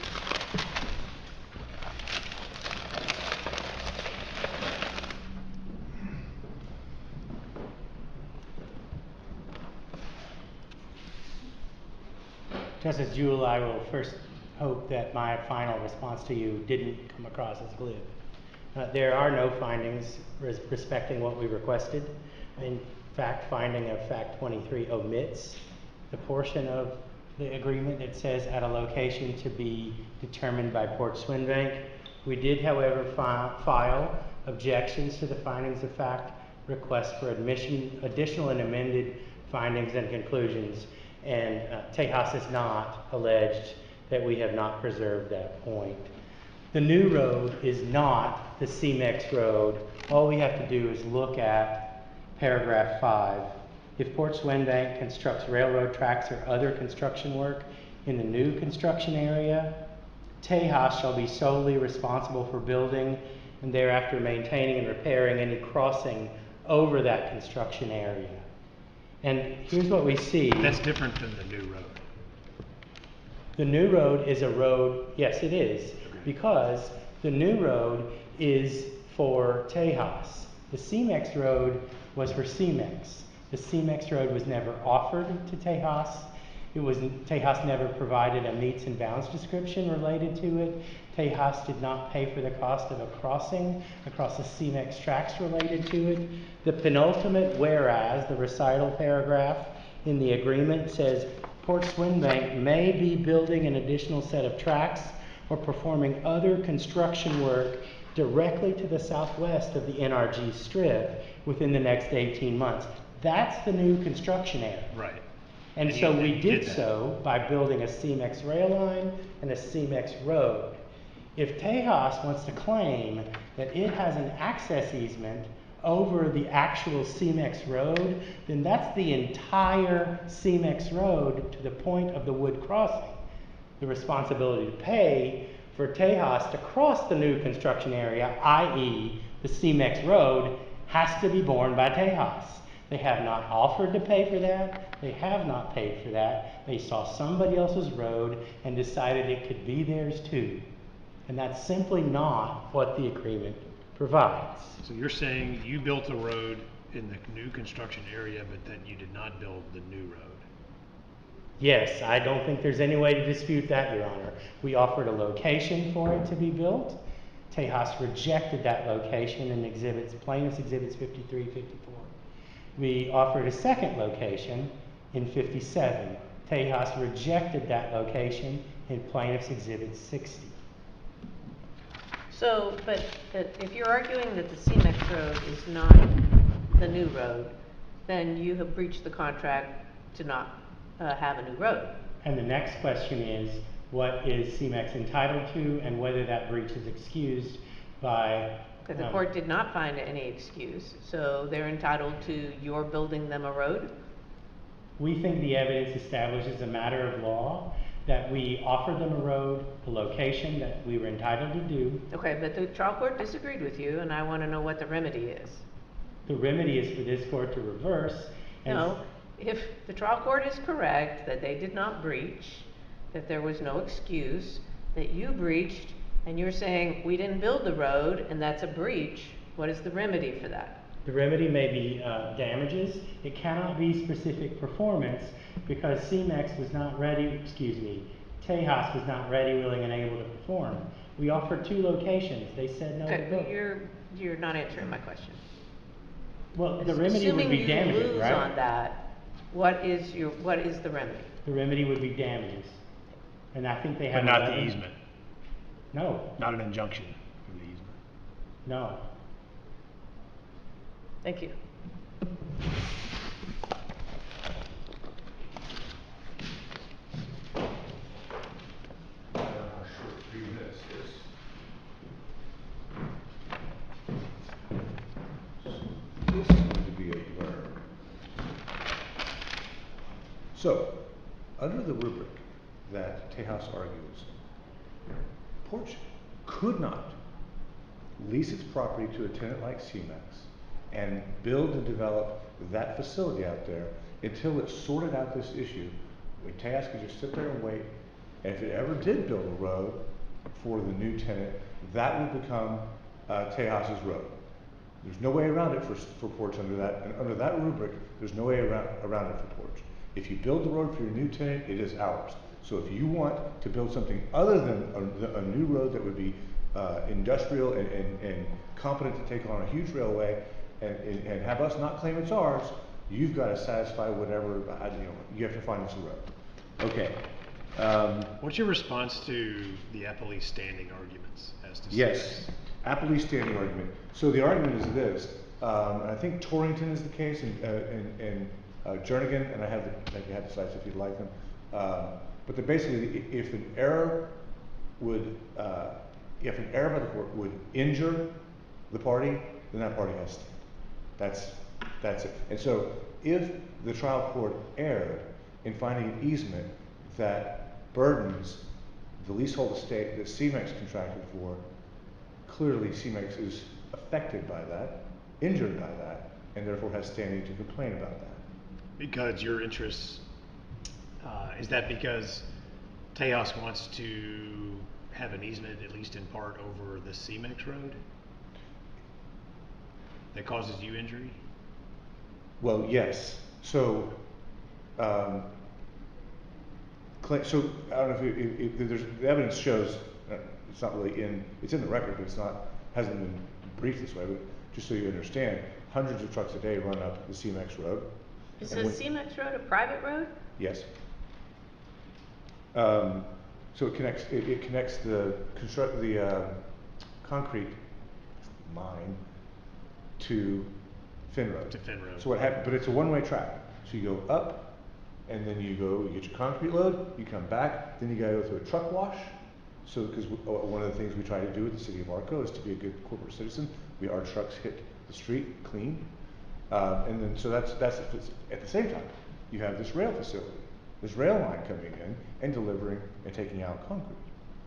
Justice Jewell, I will first hope that my final response to you didn't come across as glib. There are no findings respecting what we requested. In fact, finding of fact 23 omits the portion of the agreement that says at a location to be determined by Port Swinbank. We did, however, file objections to the findings of fact, requests for additional and amended findings and conclusions, and Tejas has not alleged that we have not preserved that point. The new road is not the CMEX road. All we have to do is look at paragraph 5. If Port Swinbank constructs railroad tracks or other construction work in the new construction area, Tejas shall be solely responsible for building and thereafter maintaining and repairing any crossing over that construction area. And here's what we see. That's different than the new road. The new road is a road, yes it is, because the new road is for Tejas. The CMEX road was for CMEX. The CMEX road was never offered to Tejas. Tejas never provided a meets and bounds description related to it. Tejas did not pay for the cost of a crossing across the CMEX tracks related to it. The penultimate whereas, the recital paragraph in the agreement says Port Swinbank may be building an additional set of tracks or performing other construction work directly to the southwest of the NRG strip within the next 18 months. That's the new construction area. Right. And so we did so by building a CMEX rail line and a CMEX road. If Tejas wants to claim that it has an access easement over the actual CMEX road, then that's the entire CMEX road to the point of the wood crossing. The responsibility to pay for Tejas to cross the new construction area, i.e. the CMEX road, has to be borne by Tejas. They have not offered to pay for that. They have not paid for that. They saw somebody else's road and decided it could be theirs too. And that's simply not what the agreement provides. So you're saying you built a road in the new construction area, but that you did not build the new road? Yes, I don't think there's any way to dispute that, Your Honor. We offered a location for it to be built. Tejas rejected that location in plaintiff's exhibits 53, 54. We offered a second location in 57. Tejas rejected that location in plaintiff's exhibit 60. So, but if you're arguing that the CMEX road is not the new road, then you have breached the contract to not have a new road. And the next question is, what is CMEX entitled to and whether that breach is excused by... Because the court did not find any excuse, so they're entitled to your building them a road? We think the evidence establishes a matter of law that we offered them a road, a location that we were entitled to do. Okay, but the trial court disagreed with you, and I want to know what the remedy is. The remedy is for this court to reverse. And No, if the trial court is correct that they did not breach, that there was no excuse, that you breached, and you're saying we didn't build the road and that's a breach, what is the remedy for that? The remedy may be damages. It cannot be specific performance because CMEX was not ready, Tejas was not ready, willing, and able to perform. We offered 2 locations. They said no to Okay, both. but you're not answering my question. Well, the remedy would be damages, Assuming you lose right? on that, what is the remedy? The remedy would be damages. And I think they have... But not the 11 easement, No, not an injunction from the easement. no. Thank you. This is going to be a blur. So, under the rubric that Tejas argues, Porch could not lease its property to a tenant like CMEX and build and develop that facility out there until it's sorted out this issue. Tejas could just sit there and wait, and if it ever did build a road for the new tenant, that would become Tejas's road. There's no way around it for Porch under that, and under that rubric, there's no way around it for Porch. If you build the road for your new tenant, it is ours. So if you want to build something other than a new road that would be industrial and competent to take on a huge railway and have us not claim it's ours, you've got to satisfy whatever, you have to find us a road. Okay. What's your response to the Eppley standing arguments as to Yes, Appley standing argument. So the argument is this, I think Torrington is the case, and Jernigan, and I have the sites if you'd like them. But basically, if an error by the court would injure the party, then that party has to. That's it. And so if the trial court erred in finding an easement that burdens the leasehold estate that CMEX contracted for, clearly CMEX is affected by that, injured by that, and therefore has standing to complain about that. Because your interests, is that because Tejas wants to have an easement, at least in part, over the CMEX road that causes you injury? Well, yes. So, so I don't know if there's, the evidence shows, it's not really it's in the record, but hasn't been briefed this way, but just so you understand, hundreds of trucks a day run up the CMEX road. Is the CMEX road a private road? Yes. So it connects the concrete mine to Finn Road. To Finn Road. So what happened? But it's a one-way track. So you go up, and then you get your concrete load. You come back, then you got to go through a truck wash. So because one of the things we try to do with the city of Arco is to be a good corporate citizen. Our trucks hit the street clean, and then so that's at the same time you have this rail facility, this rail line coming in and delivering and taking out concrete.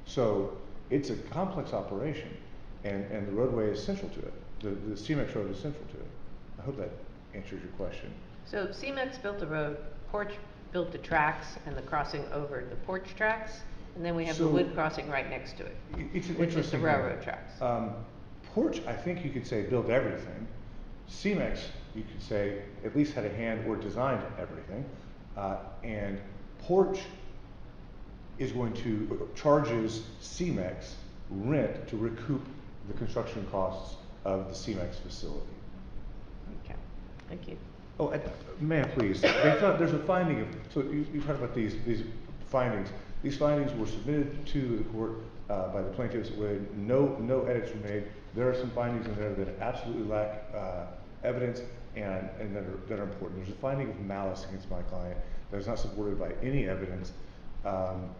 So it's a complex operation, and the roadway is central to it. The CMEX road is central to it. I hope that answers your question. So CMEX built the road, Porch built the tracks and the crossing over the Porch tracks, and then we have the wood crossing right next to it, It's an which is the interesting railroad tracks. Porch, I think you could say built everything. CMEX, you could say at least had a hand or designed everything. And Porch is going to charges CMEX rent to recoup the construction costs of the CMEX facility. Okay, thank you. Oh, may I please? There's a finding of, so you've heard about these findings. These findings were submitted to the court by the plaintiffs with no edits were made. There are some findings in there that absolutely lack evidence and that are important. There's a finding of malice against my client that is not supported by any evidence.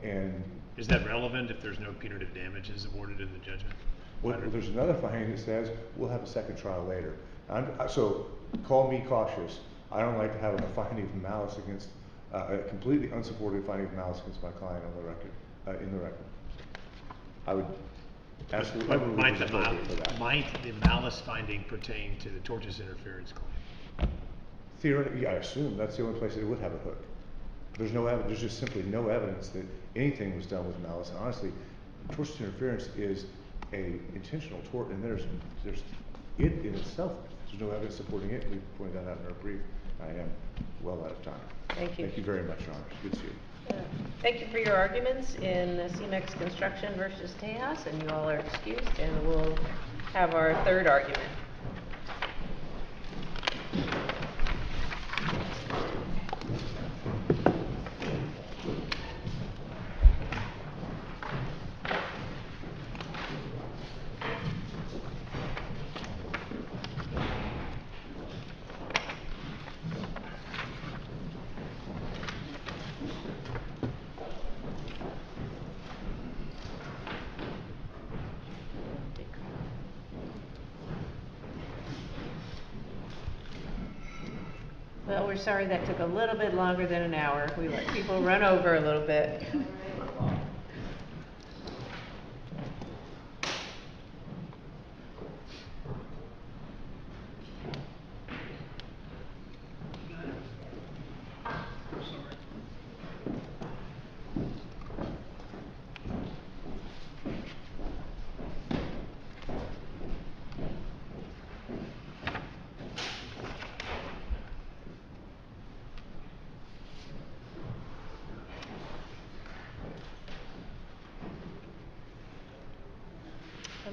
And is that relevant if there's no punitive damages awarded in the judgment? Well, there's another finding that says we'll have a second trial later. So call me cautious. I don't like to have a finding of malice against a completely unsupported finding of malice against my client on the record. In the record, I would ask whoever might was appropriate for that. Might the malice finding pertain to the tortious interference claim? Theoretically, yeah, I assume that's the only place that it would have a hook. There's no evidence. There's just simply no evidence that anything was done with malice. And honestly, tortious interference is a intentional tort, and there's it in itself. There's no evidence supporting it. We pointed that out in our brief. I am well out of time. Thank you. Thank you very much, Your Honor. Good to see you. Thank you for your arguments in CMEX Construction versus Tejas, and you all are excused, and we'll have our third argument. Well, we're sorry that took a little bit longer than an hour. We let people run over a little bit.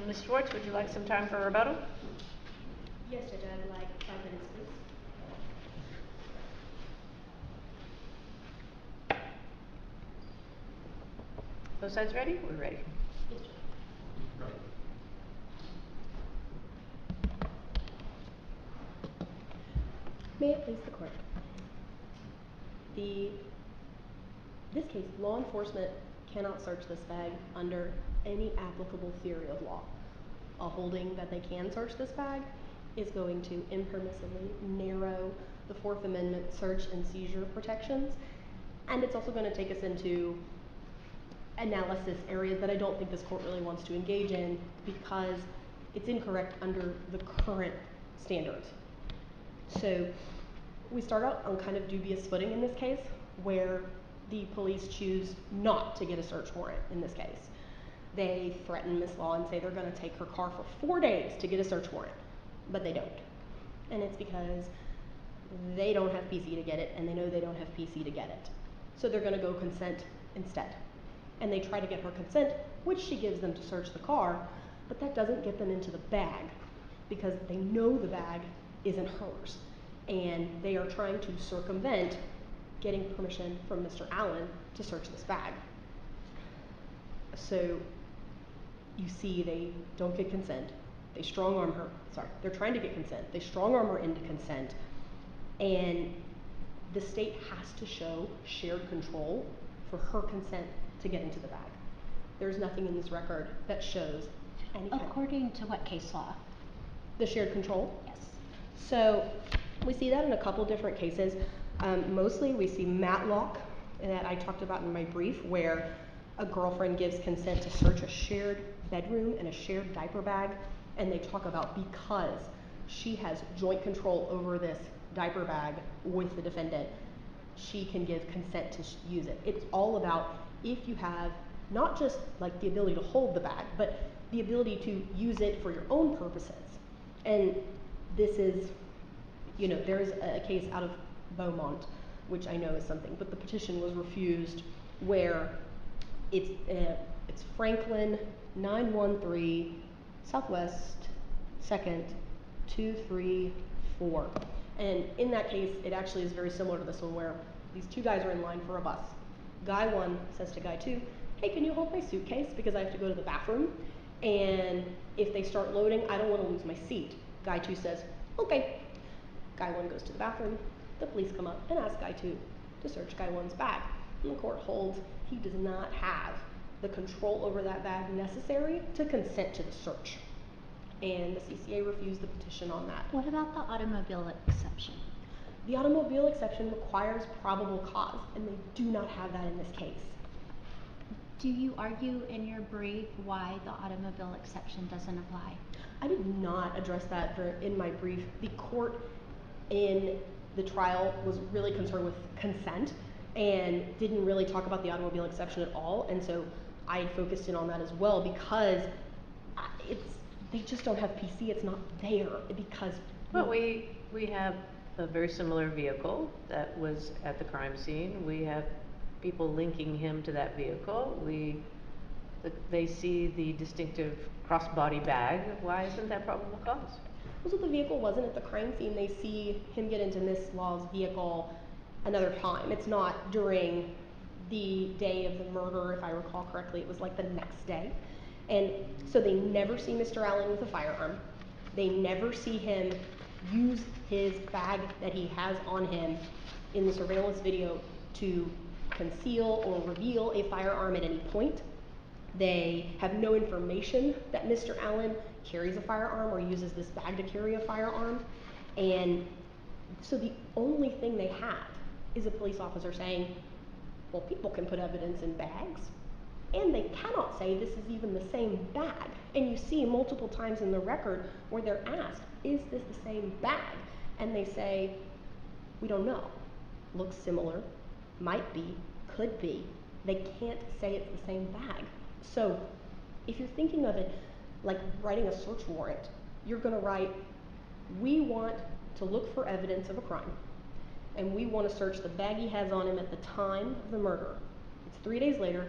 And Ms. Schwartz, would you like some time for rebuttal? Yes, Judge, I would like 5 minutes, please. Both sides ready? We're ready. Yes, Judge. May it please the court. This case, law enforcement cannot search this bag under any applicable theory of law. A holding that they can search this bag is going to impermissibly narrow the Fourth Amendment search and seizure protections, and it's also going to take us into analysis areas that I don't think this court really wants to engage in because it's incorrect under the current standards. So we start out on kind of dubious footing in this case, where the police choose not to get a search warrant in this case. They threaten Miss Law and say they're going to take her car for 4 days to get a search warrant, but they don't. And it's because they don't have PC to get it, and they know they don't have PC to get it. So they're going to go consent instead. And they try to get her consent, which she gives them to search the car, but that doesn't get them into the bag because they know the bag isn't hers. And they are trying to circumvent getting permission from Mr. Allen to search this bag. So you see they don't get consent. They strong arm her. Sorry, they're trying to get consent. They strong arm her into consent. And the state has to show shared control for her consent to get into the bag. There's nothing in this record that shows any kind. According to what case law? The shared control? Yes. So we see that in a couple different cases. Mostly we see Matlock that I talked about in my brief, where a girlfriend gives consent to search a shared bedroom and a shared diaper bag, and they talk about because she has joint control over this diaper bag with the defendant, she can give consent to use it. It's all about if you have not just like the ability to hold the bag, but the ability to use it for your own purposes. And this is, you know, there's a case out of Beaumont, which I know is something, but the petition was refused, where it's Franklin 913 Southwest 2nd 234. And in that case, it actually is very similar to this one, where these two guys are in line for a bus. Guy one says to guy two, hey, can you hold my suitcase because I have to go to the bathroom? And if they start loading, I don't want to lose my seat. Guy two says, okay. Guy one goes to the bathroom. The police come up and ask guy two to search guy one's bag. And the court holds he does not have the control over that bag necessary to consent to the search. And the CCA refused the petition on that. What about the automobile exception? The automobile exception requires probable cause, and they do not have that in this case. Do you argue in your brief why the automobile exception doesn't apply? I did not address that in my brief. The court in the trial was really concerned with consent and didn't really talk about the automobile exception at all, and so I focused in on that as well because they just don't have PC. It's not there because. Well, we have a very similar vehicle that was at the crime scene. We have people linking him to that vehicle. They see the distinctive crossbody bag. Why isn't that probable cause? So the vehicle wasn't at the crime scene. They see him get into Miss Law's vehicle another time. It's not during the day of the murder, if I recall correctly. It was like the next day. And so they never see Mr. Allen with a firearm. They never see him use his bag that he has on him in the surveillance video to conceal or reveal a firearm at any point. They have no information that Mr. Allen carries a firearm or uses this bag to carry a firearm. And so the only thing they have is a police officer saying, well, people can put evidence in bags, and they cannot say this is even the same bag. And you see multiple times in the record where they're asked, is this the same bag? And they say, we don't know. Looks similar, might be, could be. They can't say it's the same bag. So if you're thinking of it like writing a search warrant, you're going to write, we want to look for evidence of a crime, and we want to search the bag he has on him at the time of the murder. It's 3 days later,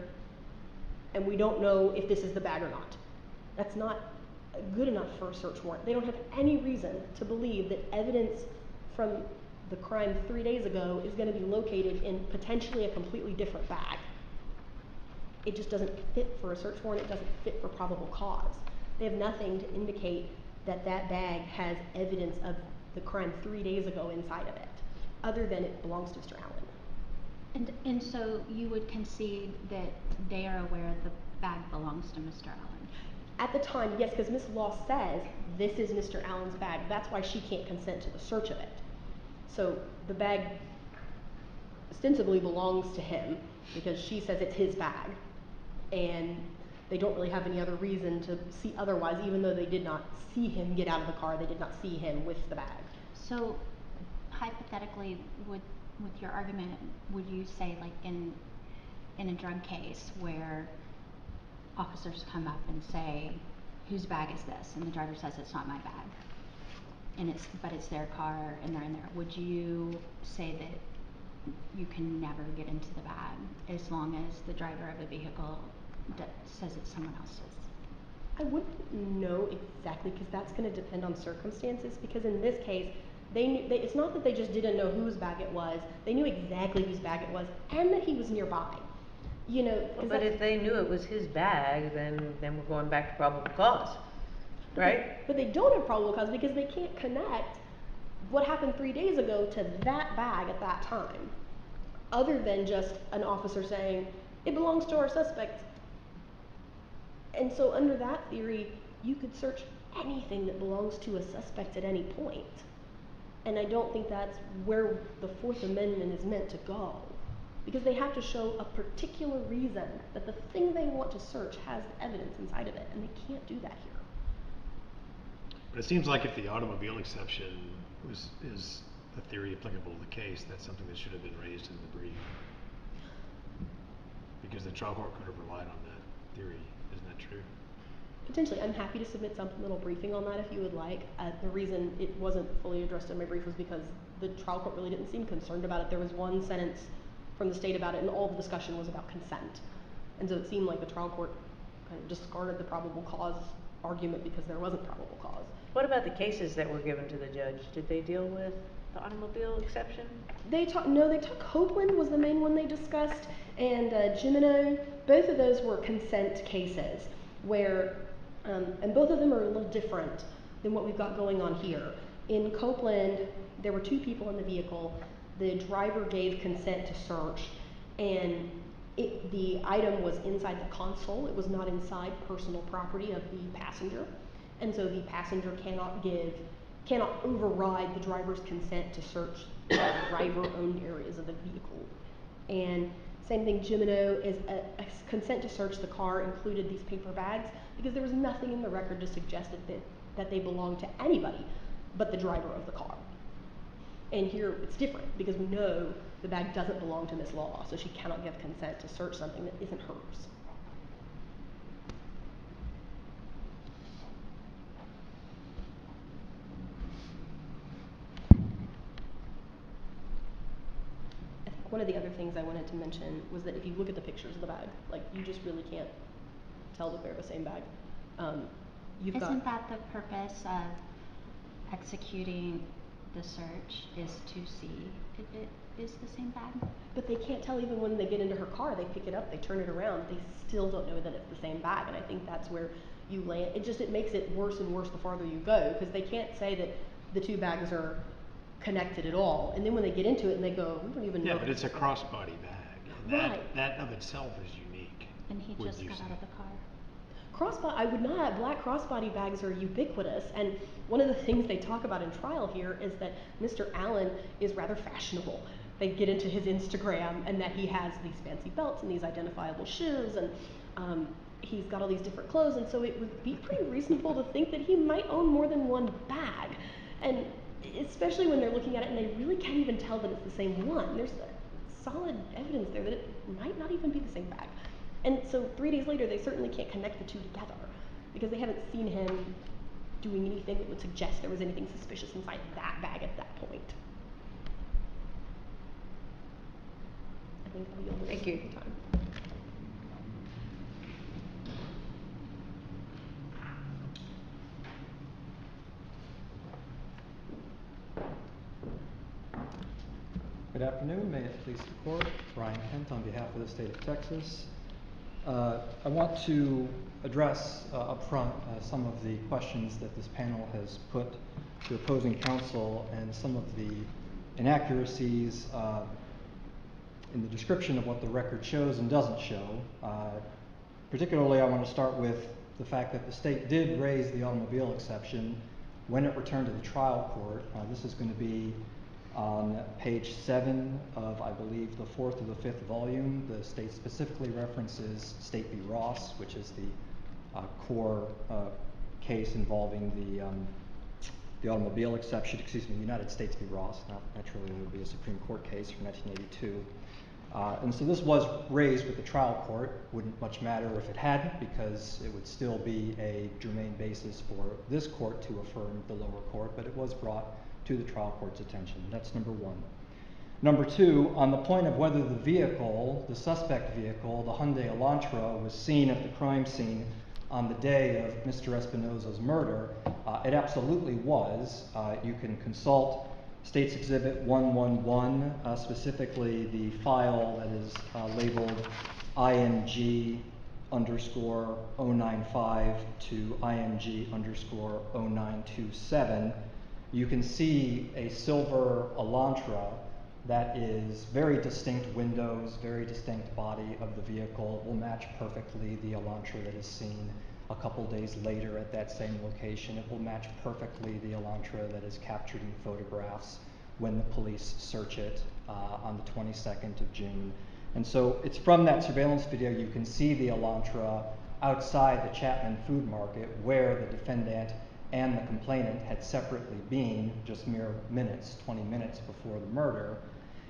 and we don't know if this is the bag or not. That's not good enough for a search warrant. They don't have any reason to believe that evidence from the crime 3 days ago is going to be located in potentially a completely different bag. It just doesn't fit for a search warrant. It doesn't fit for probable cause. They have nothing to indicate that that bag has evidence of the crime 3 days ago inside of it, other than it belongs to Mr. Allen. And so you would concede that they are aware the bag belongs to Mr. Allen? At the time, yes, because Ms. Law says this is Mr. Allen's bag. That's why she can't consent to the search of it. So the bag ostensibly belongs to him because she says it's his bag. And they don't really have any other reason to see otherwise, even though they did not see him get out of the car, they did not see him with the bag. So hypothetically, with your argument, would you say like in a drug case where officers come up and say, whose bag is this? And the driver says it's not my bag. And but it's their car and they're in there. Would you say that you can never get into the bag as long as the driver of the vehicle says it's someone else's? I wouldn't know exactly because that's going to depend on circumstances, because in this case, it's not that they just didn't know whose bag it was. They knew exactly whose bag it was and that he was nearby. You know, but if they knew it was his bag, then we're going back to probable cause, right? But they don't have probable cause because they can't connect what happened 3 days ago to that bag at that time, other than just an officer saying, it belongs to our suspect. And so under that theory, you could search anything that belongs to a suspect at any point. And I don't think that's where the Fourth Amendment is meant to go. Because they have to show a particular reason that the thing they want to search has evidence inside of it, and they can't do that here. But it seems like if the automobile exception is a theory applicable to the case, that's something that should have been raised in the brief. Because the trial court could have relied on that theory. Isn't that true? Potentially. I'm happy to submit some little briefing on that if you would like. The reason it wasn't fully addressed in my brief was because the trial court really didn't seem concerned about it. There was one sentence from the state about it, and all the discussion was about consent. And so it seemed like the trial court kind of discarded the probable cause argument because there wasn't probable cause. What about the cases that were given to the judge? Did they deal with the automobile exception? They took Copeland was the main one they discussed, and Gimeno. Both of those were consent cases where, and both of them are a little different than what we've got going on here. In Copeland, there were 2 people in the vehicle. The driver gave consent to search, and the item was inside the console. It was not inside personal property of the passenger. And so the passenger cannot override the driver's consent to search driver-owned areas of the vehicle. And same thing, Gimeno is a consent to search the car included these paper bags because there was nothing in the record to suggest that they belonged to anybody but the driver of the car. And here it's different because we know the bag doesn't belong to Ms. Law, so she cannot give consent to search something that isn't hers. I think one of the other things I wanted to mention was that if you look at the pictures of the bag, like you just really can't tell that they're the same bag. Isn't that the purpose of executing the search, is to see if it is the same bag? But they can't tell even when they get into her car. They pick it up, they turn it around, they still don't know that it's the same bag. And I think that's where you land. It makes it worse and worse the farther you go, because they can't say that the 2 bags are connected at all. And then when they get into it and they go, we don't even know. Yeah, but it's a crossbody bag. And that of itself is unique. And he just got out of the car. I would not. Black crossbody bags are ubiquitous, and one of the things they talk about in trial here is that Mr. Allen is rather fashionable. They get into his Instagram and that he has these fancy belts and these identifiable shoes, and he's got all these different clothes, and so it would be pretty reasonable to think that he might own more than one bag, and especially when they're looking at it and they really can't even tell that it's the same one. There's solid evidence there that it might not even be the same bag. And so 3 days later, they certainly can't connect the 2 together because they haven't seen him doing anything that would suggest there was anything suspicious inside that bag at that point. I think I'll yield the rest of the time. Good afternoon. May it please the court. Brian Kent on behalf of the state of Texas. I want to address up front some of the questions that this panel has put to opposing counsel and some of the inaccuracies in the description of what the record shows and doesn't show. Particularly, I want to start with the fact that the state did raise the automobile exception when it returned to the trial court. This is going to be on page 7 of, I believe, the 4th or the 5th volume. The state specifically references State v. Ross, which is the core case involving the automobile exception, United States v. Ross. Naturally, it would be a Supreme Court case from 1982. And so this was raised with the trial court. Wouldn't much matter if it hadn't, because it would still be a germane basis for this court to affirm the lower court, but it was brought to the trial court's attention. That's number one. Number two, on the point of whether the vehicle, the suspect vehicle, the Hyundai Elantra, was seen at the crime scene on the day of Mr. Espinoza's murder, it absolutely was. You can consult State's Exhibit 111, specifically the file that is labeled IMG_095 to IMG_0927. You can see a silver Elantra that is very distinct windows, very distinct body of the vehicle. It will match perfectly the Elantra that is seen a couple days later at that same location. It will match perfectly the Elantra that is captured in photographs when the police search it on the 22nd of June. And so it's from that surveillance video you can see the Elantra outside the Chapman Food Market, where the defendant and the complainant had separately been just mere minutes, 20 minutes before the murder.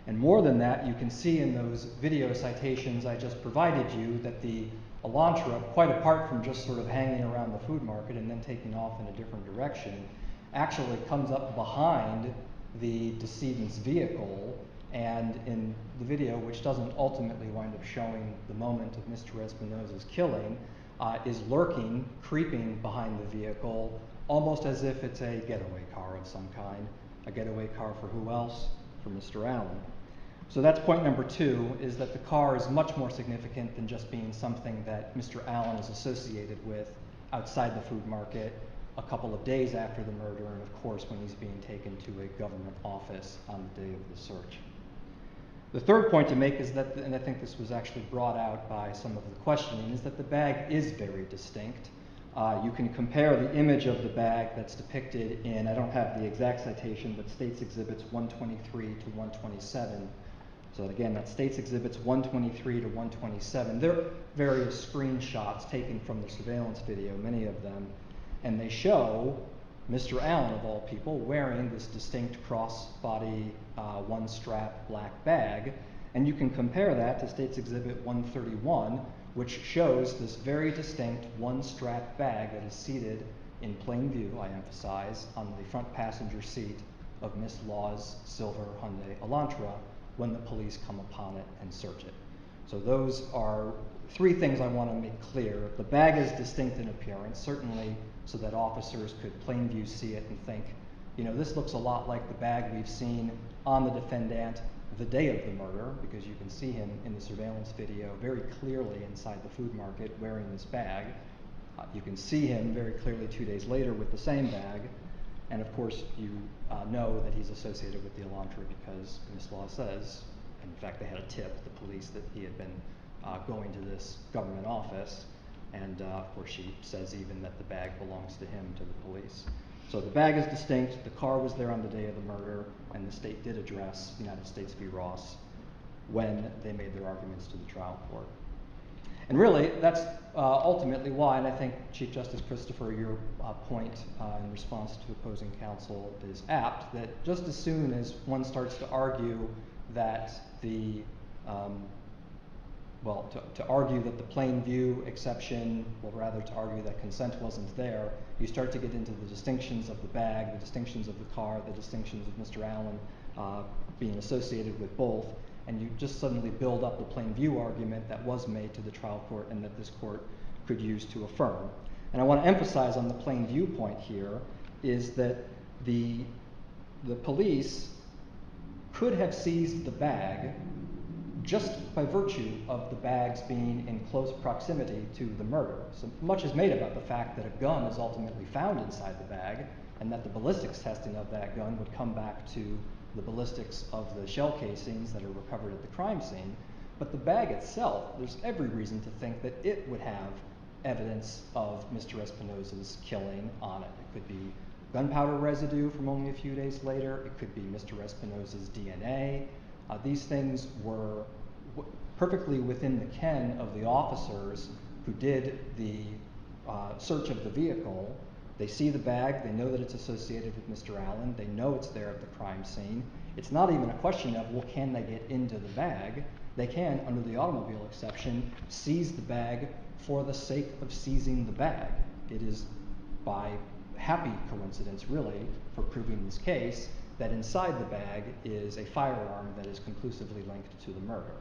And more than that, you can see in those video citations I just provided you that the Elantra, quite apart from just sort of hanging around the food market and then taking off in a different direction, actually comes up behind the decedent's vehicle, and in the video, which doesn't ultimately wind up showing the moment of Mr. Espinoza's killing, is lurking, creeping behind the vehicle, almost as if it's a getaway car of some kind. A getaway car for who else? For Mr. Allen. So that's point number two, is that the car is much more significant than just being something that Mr. Allen is associated with outside the food market a couple of days after the murder, and of course when he's being taken to a government office on the day of the search. The third point to make is that, and I think this was actually brought out by some of the questioning, is that the bag is very distinct. You can compare the image of the bag that's depicted in, I don't have the exact citation, but State's Exhibits 123 to 127. So again, that's State's Exhibits 123 to 127. They're various screenshots taken from the surveillance video, many of them, and they show Mr. Allen, of all people, wearing this distinct crossbody, one-strap black bag. And you can compare that to State's Exhibit 131, which shows this very distinct one-strap bag that is seated in plain view, I emphasize, on the front passenger seat of Miss Law's silver Hyundai Elantra when the police come upon it and search it. So those are three things I want to make clear. The bag is distinct in appearance, certainly so that officers could plain view see it and think, you know, this looks a lot like the bag we've seen on the defendant the day of the murder, because you can see him in the surveillance video very clearly inside the food market wearing this bag. You can see him very clearly 2 days later with the same bag. And of course, you know that he's associated with the Elantra because Miss Law says, in fact, they had a tip, the police, that he had been going to this government office. And of course, she says even that the bag belongs to him, to the police. So the bag is distinct, the car was there on the day of the murder, and the state did address United States v. Ross when they made their arguments to the trial court. And really, that's ultimately why, and I think Chief Justice Christopher, your point in response to opposing counsel is apt, that just as soon as one starts to argue that the to argue that the plain view exception, well, rather to argue that consent wasn't there, you start to get into the distinctions of the bag, the distinctions of the car, the distinctions of Mr. Allen being associated with both, and you just suddenly build up the plain view argument that was made to the trial court and that this court could use to affirm. And I want to emphasize on the plain view point here is that the police could have seized the bag just by virtue of the bags being in close proximity to the murder. So much is made about the fact that a gun is ultimately found inside the bag, and that the ballistics testing of that gun would come back to the ballistics of the shell casings that are recovered at the crime scene. But the bag itself, there's every reason to think that it would have evidence of Mr. Espinosa's killing on it. It could be gunpowder residue from only a few days later. It could be Mr. Espinosa's DNA. These things were perfectly within the ken of the officers who did the search of the vehicle. They see the bag, they know that it's associated with Mr. Allen, they know it's there at the crime scene. It's not even a question of, well, can they get into the bag? They can, under the automobile exception, seize the bag for the sake of seizing the bag. It is by happy coincidence, really, for proving this case, that inside the bag is a firearm that is conclusively linked to the murder.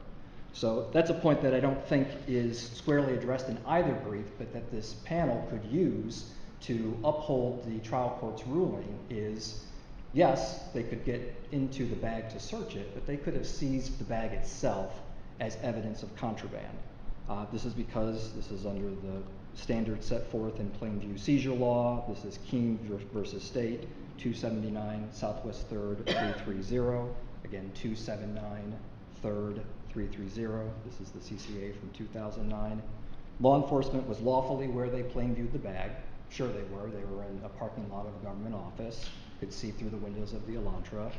So that's a point that I don't think is squarely addressed in either brief, but that this panel could use to uphold the trial court's ruling is, yes, they could get into the bag to search it, but they could have seized the bag itself as evidence of contraband. This is because this is under the standards set forth in Plainview seizure law. This is King versus State, 279 Southwest 3rd 330. Again, 279 3rd 330. This is the CCA from 2009. Law enforcement was lawfully where they plain-viewed the bag. Sure they were. They were in a parking lot of a government office. Could see through the windows of the Elantra.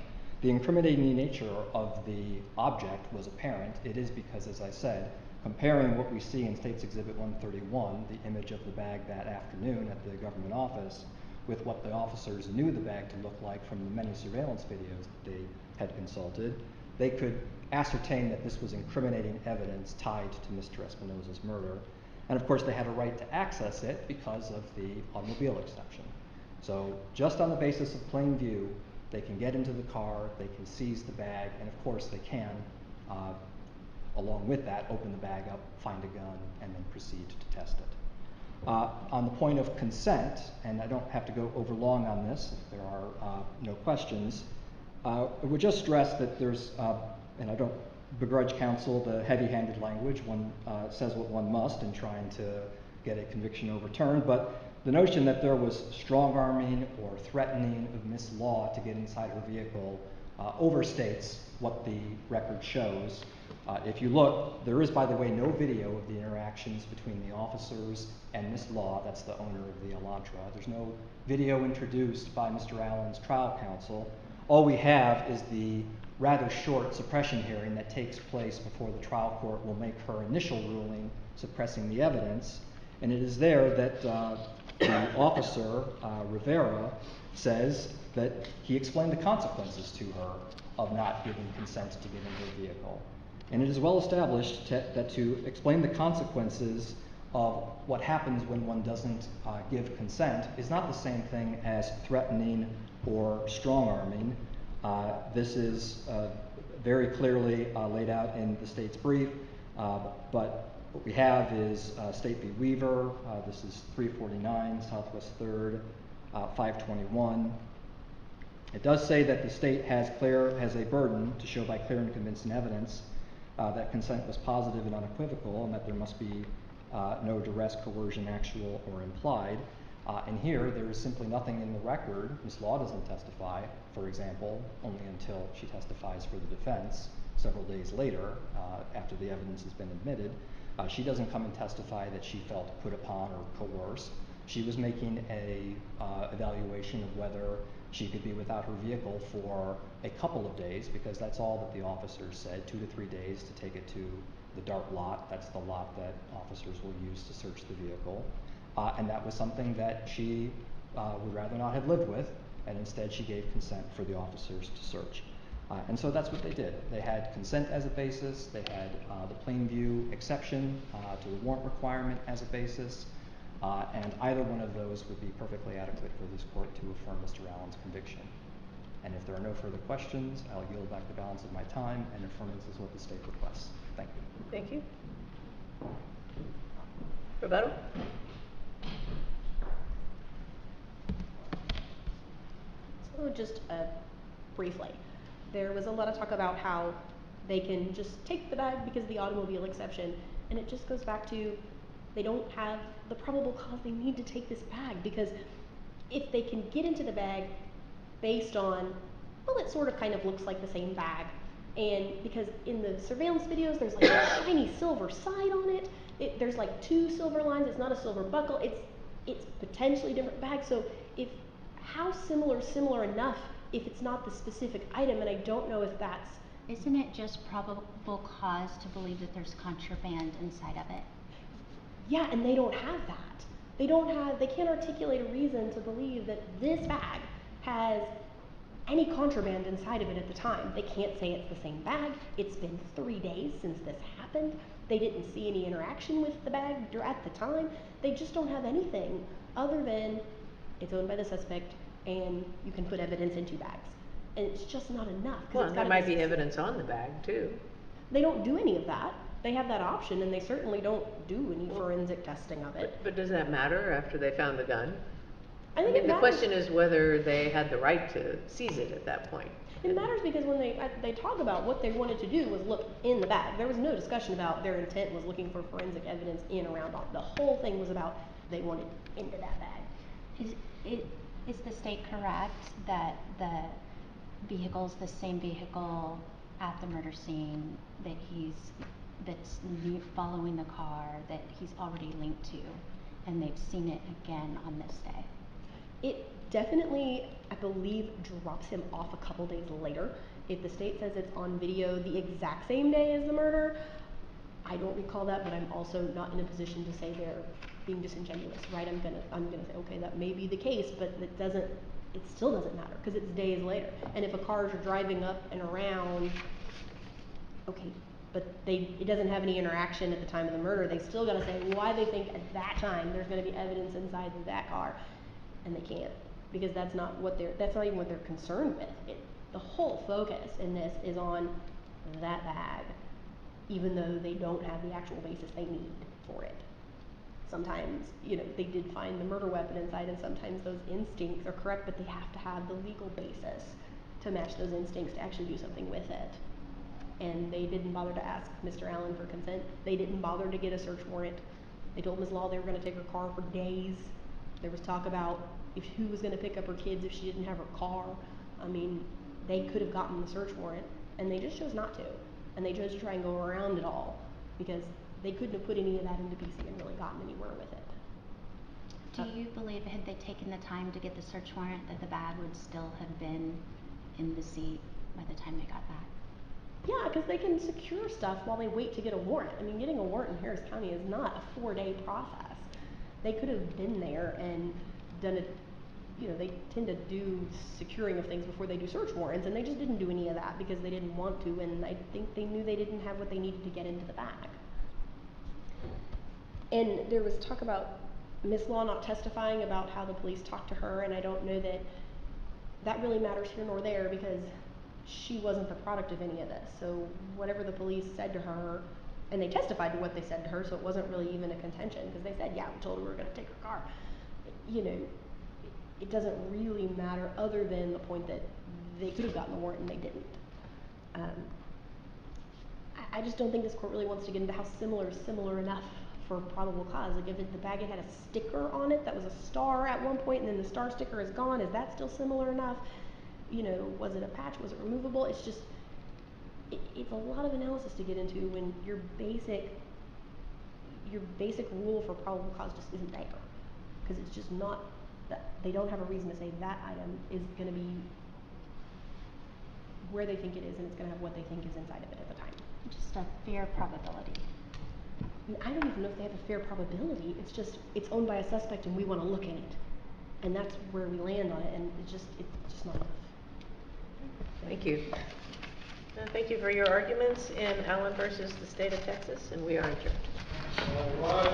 The incriminating nature of the object was apparent. It is because, as I said, comparing what we see in State's Exhibit 131, the image of the bag that afternoon at the government office, with what the officers knew the bag to look like from the many surveillance videos that they had consulted, they could ascertain that this was incriminating evidence tied to Mr. Espinosa's murder. And of course, they had a right to access it because of the automobile exception. So just on the basis of plain view, they can get into the car, they can seize the bag, and of course they can, along with that, open the bag up, find a gun, and then proceed to test it. On the point of consent, and I don't have to go over long on this if there are no questions, I would just stress that there's, and I don't begrudge counsel the heavy-handed language. One says what one must in trying to get a conviction overturned, but the notion that there was strong-arming or threatening of Miss Law to get inside her vehicle overstates what the record shows. If you look, there is, by the way, no video of the interactions between the officers and Miss Law, that's the owner of the Elantra. There's no video introduced by Mr. Allen's trial counsel. All we have is the rather short suppression hearing that takes place before the trial court will make her initial ruling suppressing the evidence. And it is there that the officer, Rivera, says that he explained the consequences to her of not giving consent to get into the vehicle. And it is well established that to explain the consequences of what happens when one doesn't give consent is not the same thing as threatening or strong-arming. This is very clearly laid out in the state's brief, but what we have is State v. Weaver. This is 349 Southwest 3rd, 521. It does say that the state has a burden to show by clear and convincing evidence that consent was positive and unequivocal, and that there must be no duress, coercion, actual or implied. And here, there is simply nothing in the record. Ms. Law doesn't testify, for example, only until she testifies for the defense several days later, after the evidence has been admitted. She doesn't come and testify that she felt put upon or coerced. She was making a evaluation of whether she could be without her vehicle for a couple of days, because that's all that the officers said, 2 to 3 days to take it to the DART lot. That's the lot that officers will use to search the vehicle. And that was something that she would rather not have lived with, and instead she gave consent for the officers to search. And so that's what they did. They had consent as a basis, they had the plain view exception to the warrant requirement as a basis, and either one of those would be perfectly adequate for this court to affirm Mr. Allen's conviction. And if there are no further questions, I'll yield back the balance of my time, and affirmance is what the state requests. Thank you. Thank you. Rebuttal? So just briefly, there was a lot of talk about how they can just take the bag because of the automobile exception, and it just goes back to they don't have the probable cause they need to take this bag, because if they can get into the bag based on, well, it sort of kind of looks like the same bag, and because in the surveillance videos there's like a shiny silver side on it, there's like 2 silver lines, it's not a silver buckle, it's potentially different bags. So if how similar enough if it's not the specific item, and I don't know if that's. Isn't it just probable cause to believe that there's contraband inside of it? Yeah, and they don't have that. They can't articulate a reason to believe that this bag has any contraband inside of it at the time. They can't say it's the same bag. It's been 3 days since this happened. They didn't see any interaction with the bag at the time. They just don't have anything other than it's owned by the suspect and you can put evidence into bags. And it's just not enough. Well, there might be evidence on the bag too. They don't do any of that. They have that option, and they certainly don't do any forensic testing of it. But does that matter after they found the gun? I think it the matters. question is whether they had the right to seize it at that point. It matters because when they talk about what they wanted to do was look in the bag. There was no discussion about their intent was looking for forensic evidence in, around, on. The whole thing was about they wanted into that bag. Is the state correct that the vehicle's the same vehicle at the murder scene that's following the car that he's already linked to, and they've seen it again on this day? It definitely, I believe, drops him off a couple days later. If the state says it's on video the exact same day as the murder, I don't recall that, but I'm also not in a position to say they're being disingenuous, right? I'm gonna say, okay, that may be the case, but it still doesn't matter because it's days later. And if a car is driving up and around, okay, but it doesn't have any interaction at the time of the murder, they still gotta say why they think at that time there's gonna be evidence inside of that car, and they can't, because that's not even what they're concerned with. The whole focus in this is on that bag, even though they don't have the actual basis they need for it. Sometimes, they did find the murder weapon inside, and sometimes those instincts are correct, but they have to have the legal basis to match those instincts to actually do something with it. And they didn't bother to ask Mr. Allen for consent. They didn't bother to get a search warrant. They told Ms. Law they were going to take her car for days. There was talk about who was going to pick up her kids if she didn't have her car. I mean, they could have gotten the search warrant, and they just chose not to. And they chose to try and go around it all, because they couldn't have put any of that into PC and really gotten anywhere with it. Do you believe had they taken the time to get the search warrant that the bag would still have been in the seat by the time they got back? Yeah, because they can secure stuff while they wait to get a warrant. I mean, getting a warrant in Harris County is not a 4-day process. They could have been there and done it. They tend to do securing of things before they do search warrants, and they just didn't do any of that because they didn't want to, and I think they knew they didn't have what they needed to get into the bag. And there was talk about Ms. Law not testifying about how the police talked to her, and I don't know that really matters here nor there, because she wasn't the product of any of this. So whatever the police said to her, and they testified to what they said to her, so it wasn't really even a contention, because they said, yeah, we told her we were going to take her car. It doesn't really matter, other than the point that they could have gotten the warrant and they didn't. I just don't think this court really wants to get into how similar is similar enough for probable cause. Like, if the bag had a sticker on it that was a star at one point, and then the star sticker is gone, is that still similar enough? Was it a patch? Was it removable? It's just, it's a lot of analysis to get into when your basic rule for probable cause just isn't there. Because it's just not, they don't have a reason to say that item is going to be where they think it is, and it's going to have what they think is inside of it at the time. Just a fair probability. I don't even know if they have a fair probability. It's just, it's owned by a suspect and we want to look at it. And that's where we land on it, and it's just not enough. Thank you. Thank you for your arguments in Allen versus the State of Texas, and we are adjourned. All right.